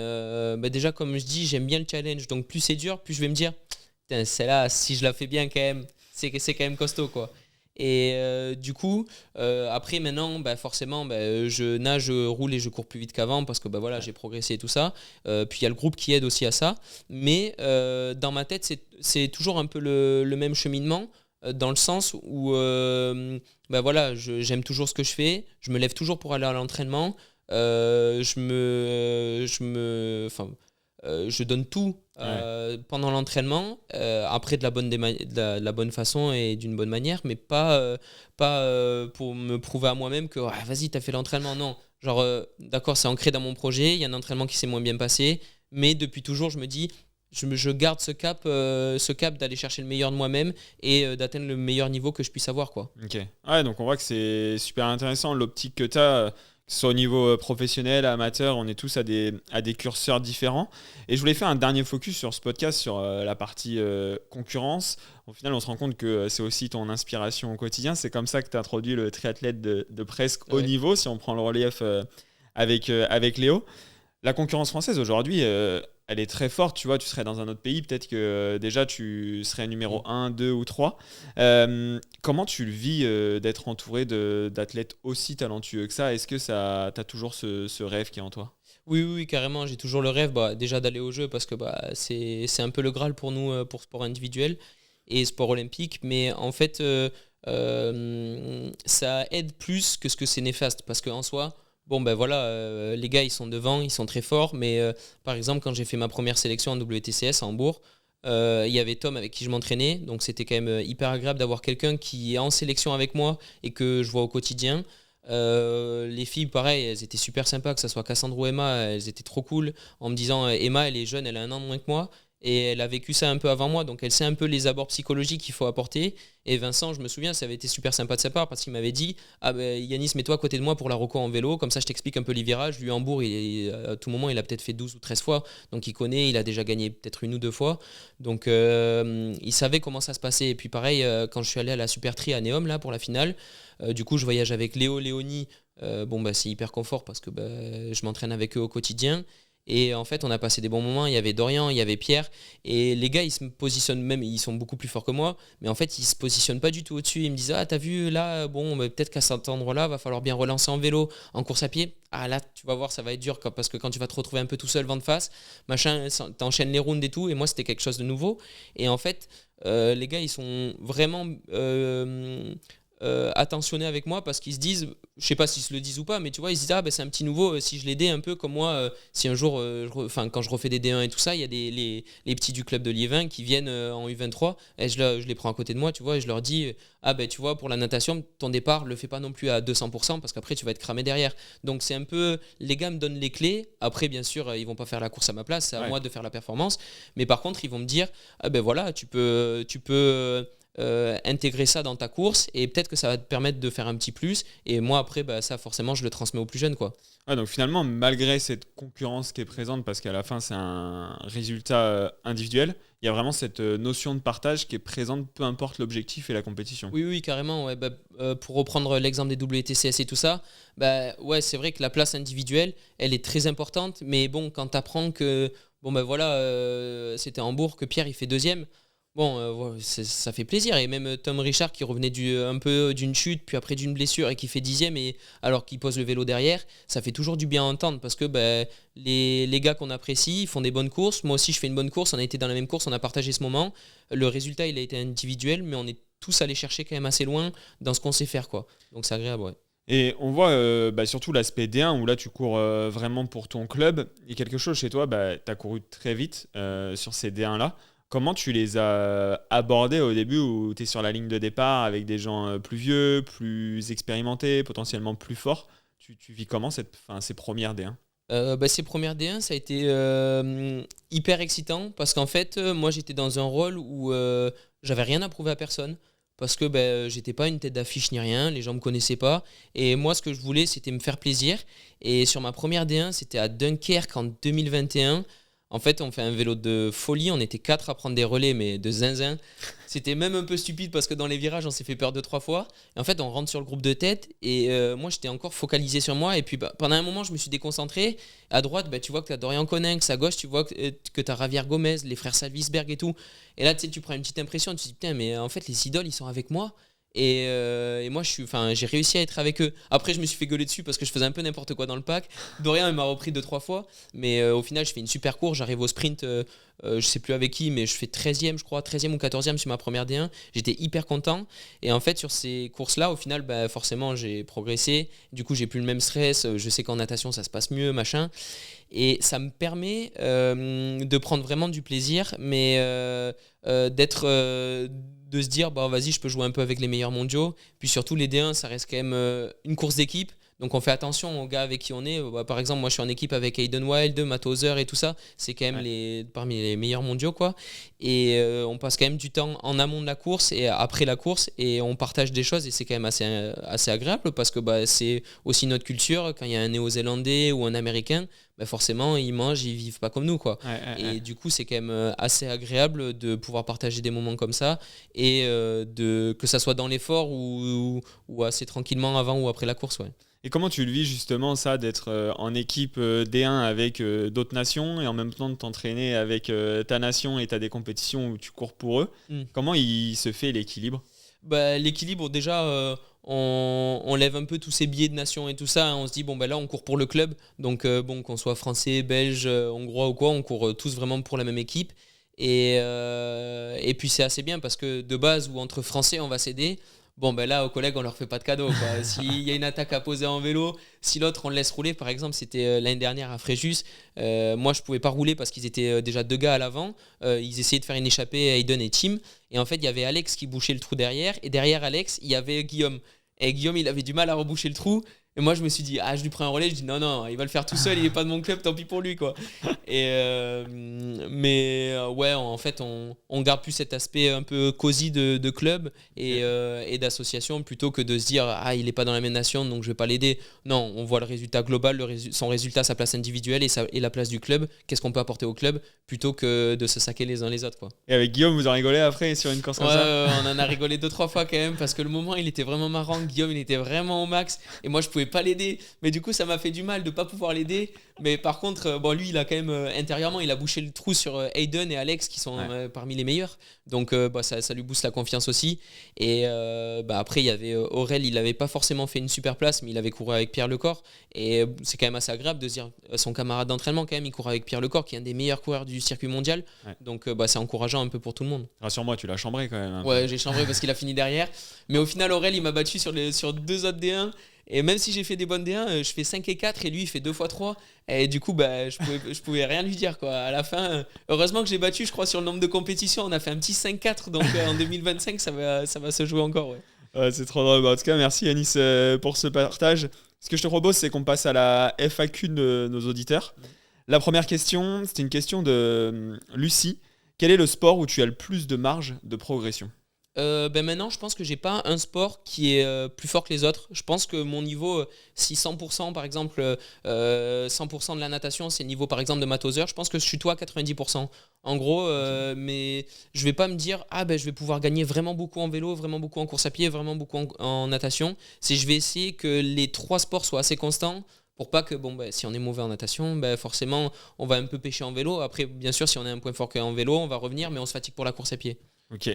bah déjà comme je dis, j'aime bien le challenge, donc plus c'est dur, plus je vais me dire putain, celle-là si je la fais bien quand même, c'est quand même costaud quoi. Et du coup, après maintenant, bah, forcément, bah, je nage, je roule et je cours plus vite qu'avant parce que bah, voilà, j'ai progressé et tout ça. Puis il y a le groupe qui aide aussi à ça. Mais dans ma tête, c'est toujours un peu le même cheminement dans le sens où bah, voilà, j'aime toujours ce que je fais. Je me lève toujours pour aller à l'entraînement. Je donne tout pendant l'entraînement, après de la bonne façon et d'une bonne manière, mais pas pour me prouver à moi-même que vas-y, t'as fait l'entraînement. Non, genre, d'accord, c'est ancré dans mon projet, il y a un entraînement qui s'est moins bien passé, mais depuis toujours, je me dis, je garde ce cap d'aller chercher le meilleur de moi-même et d'atteindre le meilleur niveau que je puisse avoir, quoi. Ok. Ouais, donc on voit que c'est super intéressant l'optique que tu as. Que ce soit au niveau professionnel, amateur, on est tous à des curseurs différents. Et je voulais faire un dernier focus sur ce podcast, sur la partie concurrence. Au final, on se rend compte que c'est aussi ton inspiration au quotidien. C'est comme ça que tu as introduit le triathlète de presque haut niveau, si on prend le relief avec Léo. La concurrence française aujourd'hui, elle est très forte. Tu vois, tu serais dans un autre pays, peut-être que déjà tu serais numéro 1, 2 ou 3. Comment tu le vis d'être entouré d'athlètes aussi talentueux que ça? Est-ce que tu as toujours ce rêve qui est en toi? Oui, oui, oui, carrément. J'ai toujours le rêve déjà d'aller aux Jeux parce que c'est un peu le Graal pour nous, pour sport individuel et sport olympique. Mais en fait, ça aide plus que ce que c'est néfaste parce qu'en soi, bon, ben voilà, les gars, ils sont devant, ils sont très forts. Mais par exemple, quand j'ai fait ma première sélection en WTCS à Hambourg, il y avait Tom avec qui je m'entraînais. Donc, c'était quand même hyper agréable d'avoir quelqu'un qui est en sélection avec moi et que je vois au quotidien. Les filles, pareil, elles étaient super sympas, que ce soit Cassandre ou Emma, elles étaient trop cool. En me disant, Emma, elle est jeune, elle a 1 an de moins que moi. Et elle a vécu ça un peu avant moi, donc elle sait un peu les abords psychologiques qu'il faut apporter. Et Vincent, je me souviens, ça avait été super sympa de sa part parce qu'il m'avait dit ah ben Yanis, mets-toi à côté de moi pour la reco en vélo, comme ça je t'explique un peu les virages. Lui, Hambourg, à tout moment, il a peut-être fait 12 ou 13 fois, donc il connaît, il a déjà gagné peut-être 1 ou 2 fois. Donc il savait comment ça se passait. Et puis pareil, quand je suis allé à la Super Tri à Neom là, pour la finale, du coup, je voyage avec Léo, Léonie. C'est hyper confort parce que je m'entraîne avec eux au quotidien. Et en fait, on a passé des bons moments. Il y avait Dorian, il y avait Pierre. Et les gars, ils se positionnent même, ils sont beaucoup plus forts que moi. Mais en fait, ils se positionnent pas du tout au-dessus. Ils me disent ah, t'as vu là, peut-être qu'à cet endroit-là, va falloir bien relancer en vélo, en course à pied. Ah là, tu vas voir, ça va être dur parce que quand tu vas te retrouver un peu tout seul, vent de face, machin, t'enchaînes les rounds et tout. Et moi, c'était quelque chose de nouveau. Et en fait, les gars, ils sont vraiment attentionnés avec moi parce qu'ils se disent, je sais pas s'ils se le disent ou pas, mais tu vois, ils se disent c'est un petit nouveau, si je l'aidais un peu comme moi, si un jour, quand je refais des D1 et tout ça, il y a les petits du club de Liévin qui viennent en U23 et je les prends à côté de moi, tu vois, et je leur dis tu vois, pour la natation, ton départ, le fais pas non plus à 200% parce qu'après tu vas être cramé derrière. Donc c'est un peu, les gars me donnent les clés. Après, bien sûr, ils vont pas faire la course à ma place, c'est à moi de faire la performance, mais par contre, ils vont me dire voilà, tu peux intégrer ça dans ta course et peut-être que ça va te permettre de faire un petit plus. Et moi, après, ça, forcément, je le transmets aux plus jeunes, quoi. Ouais, donc finalement, malgré cette concurrence qui est présente, parce qu'à la fin, c'est un résultat individuel, il y a vraiment cette notion de partage qui est présente, peu importe l'objectif et la compétition. Oui, oui, carrément. Ouais. Pour reprendre l'exemple des WTCS et tout ça, ouais, c'est vrai que la place individuelle, elle est très importante. Mais bon, quand tu apprends que c'était à Hambourg que Pierre il fait deuxième, bon, ça fait plaisir. Et même Tom Richard qui revenait un peu d'une chute, puis après d'une blessure et qui fait dixième, et alors qu'il pose le vélo derrière, ça fait toujours du bien à entendre parce que les gars qu'on apprécie, ils font des bonnes courses. Moi aussi, je fais une bonne course. On a été dans la même course, on a partagé ce moment. Le résultat, il a été individuel, mais on est tous allés chercher quand même assez loin dans ce qu'on sait faire, quoi. Donc c'est agréable, ouais. Et on voit surtout l'aspect D1 où là tu cours vraiment pour ton club. Et quelque chose chez toi, tu as couru très vite sur ces D1 là. Comment tu les as abordés au début où tu es sur la ligne de départ avec des gens plus vieux, plus expérimentés, potentiellement plus forts? Tu vis comment ces premières D1? Ces premières D1, ça a été hyper excitant parce qu'en fait, moi j'étais dans un rôle où j'avais rien à prouver à personne parce que j'étais pas une tête d'affiche ni rien, les gens me connaissaient pas et moi ce que je voulais c'était me faire plaisir et sur ma première D1 c'était à Dunkerque en 2021. En fait, on fait un vélo de folie. On était 4 à prendre des relais, mais de zinzin. C'était même un peu stupide parce que dans les virages, on s'est fait peur 2-3 fois. Et en fait, on rentre sur le groupe de tête. Et moi, j'étais encore focalisé sur moi. Et puis, pendant un moment, je me suis déconcentré. À droite, tu vois que tu as Dorian Coninx. À gauche, tu vois que tu as Javier Gomez, les frères Salvisberg et tout. Et là, tu prends une petite impression. Tu te dis, putain, mais en fait, les idoles, ils sont avec moi. Et moi, j'ai réussi à être avec eux. Après, je me suis fait gueuler dessus parce que je faisais un peu n'importe quoi dans le pack. Dorian, il m'a repris 2-3 fois. Mais au final, je fais une super course. J'arrive au sprint, je sais plus avec qui, mais je fais 13e, je crois, 13e ou 14e sur ma première D1. J'étais hyper content. Et en fait, sur ces courses-là, au final, forcément, j'ai progressé. Du coup, j'ai plus le même stress. Je sais qu'en natation, ça se passe mieux, machin. Et ça me permet de prendre vraiment du plaisir, mais de se dire vas-y, je peux jouer un peu avec les meilleurs mondiaux. Puis surtout les D1, ça reste quand même une course d'équipe, donc on fait attention aux gars avec qui on est. Par exemple, moi je suis en équipe avec Hayden Wild, Matt Hauser et tout ça, c'est quand même parmi les meilleurs mondiaux, quoi. Et on passe quand même du temps en amont de la course et après la course et on partage des choses et c'est quand même assez agréable parce que c'est aussi notre culture. Quand il y a un Néo-Zélandais ou un Américain, forcément ils mangent, ils vivent pas comme nous, quoi. Et du coup c'est quand même assez agréable de pouvoir partager des moments comme ça et que ça soit dans l'effort ou assez tranquillement avant ou après la course, ouais. Et comment tu le vis justement ça d'être en équipe D1 avec d'autres nations et en même temps de t'entraîner avec ta nation et tu as des compétitions où tu cours pour eux? Comment il se fait l'équilibre? L'équilibre déjà on lève un peu tous ces billets de nation et tout ça, hein. On se dit là on court pour le club, donc qu'on soit français, belge, hongrois ou quoi, on court tous vraiment pour la même équipe et puis c'est assez bien parce que de base où entre français on va s'aider. Là aux collègues on leur fait pas de cadeau, quoi. S'il y a une attaque à poser en vélo, si l'autre on le laisse rouler, par exemple c'était l'année dernière à Fréjus, moi je pouvais pas rouler parce qu'ils étaient déjà 2 gars à l'avant, ils essayaient de faire une échappée à Hayden et Tim, et en fait il y avait Alex qui bouchait le trou derrière, et derrière Alex il y avait Guillaume, et Guillaume il avait du mal à reboucher le trou. Et moi je me suis dit je lui prends un relais, je dis non il va le faire tout seul, il est pas de mon club, tant pis pour lui, quoi. Et ouais, en fait on garde plus cet aspect un peu cosy de club et d'association plutôt que de se dire il est pas dans la même nation donc je vais pas l'aider. Non, on voit le résultat global, son résultat, sa place individuelle et la place du club, qu'est-ce qu'on peut apporter au club plutôt que de se saquer les uns les autres, quoi. Et avec Guillaume vous en rigolez après sur une course comme ça? On en a rigolé 2-3 fois quand même parce que le moment il était vraiment marrant. Guillaume il était vraiment au max et moi je pouvais pas l'aider, mais du coup ça m'a fait du mal de pas pouvoir l'aider. Mais par contre lui il a quand même intérieurement il a bouché le trou sur Hayden et Alex qui sont parmi les meilleurs, donc ça lui booste la confiance aussi. Et après il y avait Aurel, il avait pas forcément fait une super place mais il avait couru avec Pierre Lecor et c'est quand même assez agréable de se dire son camarade d'entraînement quand même il court avec Pierre Lecor qui est un des meilleurs coureurs du circuit mondial, donc c'est encourageant un peu pour tout le monde. Rassure-moi, tu l'as chambré quand même, hein. Ouais, j'ai chambré parce qu'il a fini derrière, mais au final Aurel il m'a battu sur 2 autres D1. Et même si j'ai fait des bonnes D1, je fais 5 et 4 et lui il fait 2 x 3. Et du coup je pouvais rien lui dire, quoi. À la fin, heureusement que j'ai battu, je crois, sur le nombre de compétitions. On a fait un petit 5-4, donc en 2025 ça va se jouer encore, ouais. C'est trop drôle. En tout cas merci Yanis pour ce partage. Ce que je te propose c'est qu'on passe à la FAQ de nos auditeurs. La première question, c'est une question de Lucie. Quel est le sport où tu as le plus de marge de progression? Maintenant, je pense que j'ai pas un sport qui est plus fort que les autres. Je pense que mon niveau, si 100% par exemple, 100% de la natation, c'est le niveau par exemple de Mathauser, je pense que je suis toi à 90%. En gros, mais je vais pas me dire, ah ben je vais pouvoir gagner vraiment beaucoup en vélo, vraiment beaucoup en course à pied, vraiment beaucoup en natation. C'est je vais essayer que les trois sports soient assez constants pour pas que, si on est mauvais en natation, forcément, on va un peu pêcher en vélo. Après, bien sûr, si on a un point fort qu'en vélo, on va revenir, mais on se fatigue pour la course à pied. Ok.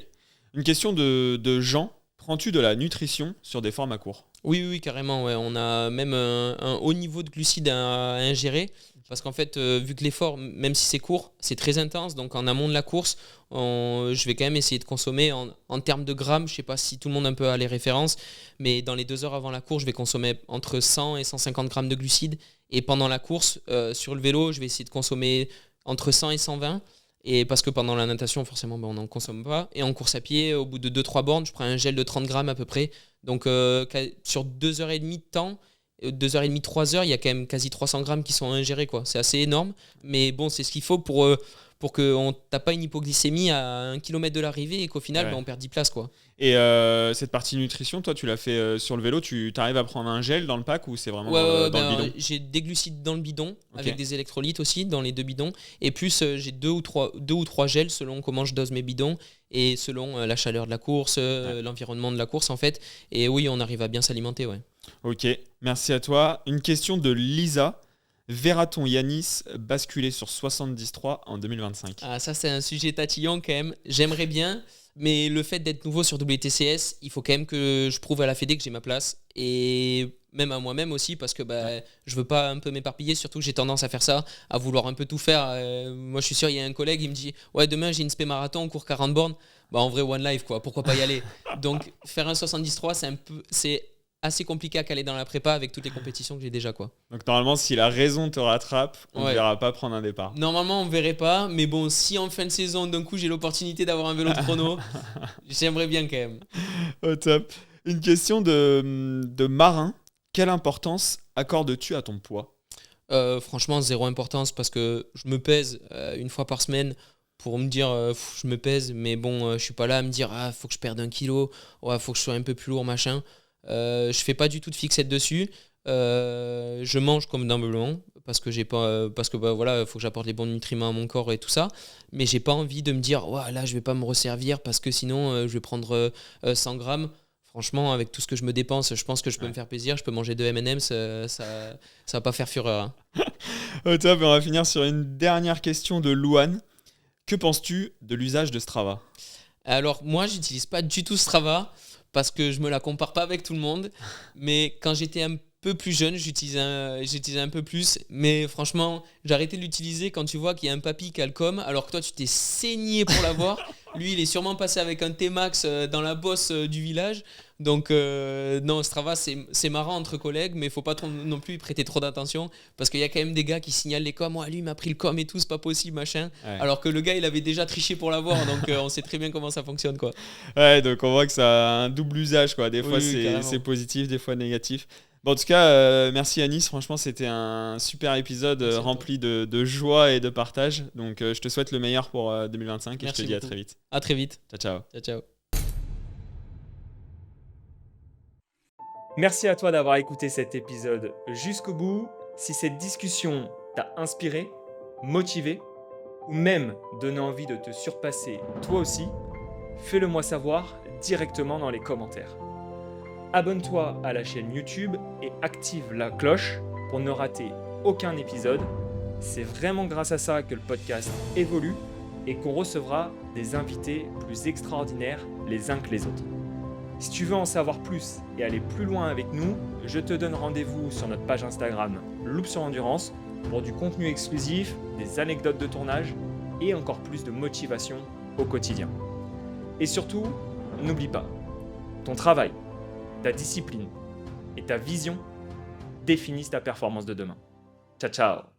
Une question de Jean. Prends-tu de la nutrition sur des formats courts? Oui, oui, carrément. Ouais. On a même un haut niveau de glucides à ingérer. Parce qu'en fait, vu que l'effort, même si c'est court, c'est très intense. Donc en amont de la course, je vais quand même essayer de consommer en termes de grammes. Je ne sais pas si tout le monde un peu a les références. Mais dans les 2 heures avant la course, je vais consommer entre 100 et 150 grammes de glucides. Et pendant la course, sur le vélo, je vais essayer de consommer entre 100 et 120. Et parce que pendant la natation, forcément, on n'en consomme pas. Et en course à pied, au bout de 2-3 bornes, je prends un gel de 30 grammes à peu près. Donc sur 2h30 de temps, 2h30, 3 heures, il y a quand même quasi 300 grammes qui sont ingérés, quoi. C'est assez énorme. Mais bon, c'est ce qu'il faut pour qu'on tape pas une hypoglycémie à 1 km de l'arrivée et qu'au final, on perd 10 places, quoi. Et cette partie nutrition, toi, tu l'as fait sur le vélo. Tu arrives à prendre un gel dans le pack ou c'est vraiment dans le bidon? J'ai des glucides dans le bidon, avec des électrolytes aussi dans les 2 bidons. Et plus, j'ai 2 ou 3 gels selon comment je dose mes bidons et selon la chaleur de la course, l'environnement de la course, en fait. Et oui, on arrive à bien s'alimenter, ouais. Ok, merci à toi. Une question de Lisa. Verra-t-on Yanis basculer sur 70-3 en 2025? Ah, ça, c'est un sujet tatillon quand même. J'aimerais bien, mais le fait d'être nouveau sur WTCS, il faut quand même que je prouve à la Fédé que j'ai ma place. Et même à moi-même aussi, parce que je veux pas un peu m'éparpiller, surtout que j'ai tendance à faire ça, à vouloir un peu tout faire. Moi, je suis sûr, il y a un collègue, il me dit « Ouais, demain, j'ai une spé marathon, on court 40 bornes. » En vrai, one life, quoi. Pourquoi pas y aller? Donc, faire un 73, c'est assez compliqué à caler dans la prépa avec toutes les compétitions que j'ai déjà, quoi. Donc normalement, si la raison te rattrape, on ne verra pas prendre un départ. Normalement, on ne verrait pas, mais bon, si en fin de saison, d'un coup, j'ai l'opportunité d'avoir un vélo de chrono, j'aimerais bien quand même. Au top. Une question de Marin. Quelle importance accordes-tu à ton poids? Franchement, zéro importance parce que je me pèse une fois par semaine pour me dire je me pèse, mais bon, je suis pas là à me dire faut que je perde 1 kilo, faut que je sois un peu plus lourd, machin. Je fais pas du tout de fixette dessus. Je mange convenablement parce que faut que j'apporte les bons nutriments à mon corps et tout ça, mais j'ai pas envie de me dire là je vais pas me resservir parce que sinon je vais prendre 100 grammes. Franchement, avec tout ce que je me dépense, je pense que je peux me faire plaisir. Je peux manger 2 M&M's, ça va pas faire fureur, hein. Au top, on va finir sur une dernière question de Louane. Que penses-tu de l'usage de Strava? Alors moi, j'utilise pas du tout Strava parce que je me la compare pas avec tout le monde. Mais quand j'étais un peu plus jeune, j'utilisais un peu plus. Mais franchement, j'ai arrêté de l'utiliser quand tu vois qu'il y a un papy qui a le com, alors que toi, tu t'es saigné pour l'avoir. Lui, il est sûrement passé avec un T-Max dans la bosse du village. Donc non, Strava, c'est marrant entre collègues, mais il faut pas non plus y prêter trop d'attention parce qu'il y a quand même des gars qui signalent les coms. Lui, il m'a pris le com et tout, c'est pas possible, machin. Ouais. Alors que le gars, il avait déjà triché pour l'avoir, donc on sait très bien comment ça fonctionne, quoi. Ouais, donc on voit que ça a un double usage, quoi. Des fois, c'est positif, des fois négatif. Bon, en tout cas, merci Yanis. Franchement, c'était un super épisode rempli de joie et de partage. Donc, je te souhaite le meilleur pour 2025 et merci je te dis beaucoup. À très vite. À très vite. Ciao, ciao. Ciao, ciao. Merci à toi d'avoir écouté cet épisode jusqu'au bout. Si cette discussion t'a inspiré, motivé ou même donné envie de te surpasser toi aussi, fais-le moi savoir directement dans les commentaires. Abonne-toi à la chaîne YouTube et active la cloche pour ne rater aucun épisode. C'est vraiment grâce à ça que le podcast évolue et qu'on recevra des invités plus extraordinaires les uns que les autres. Si tu veux en savoir plus et aller plus loin avec nous, je te donne rendez-vous sur notre page Instagram Loop sur Endurance pour du contenu exclusif, des anecdotes de tournage et encore plus de motivation au quotidien. Et surtout, n'oublie pas, ton travail, ta discipline et ta vision définissent ta performance de demain. Ciao, ciao!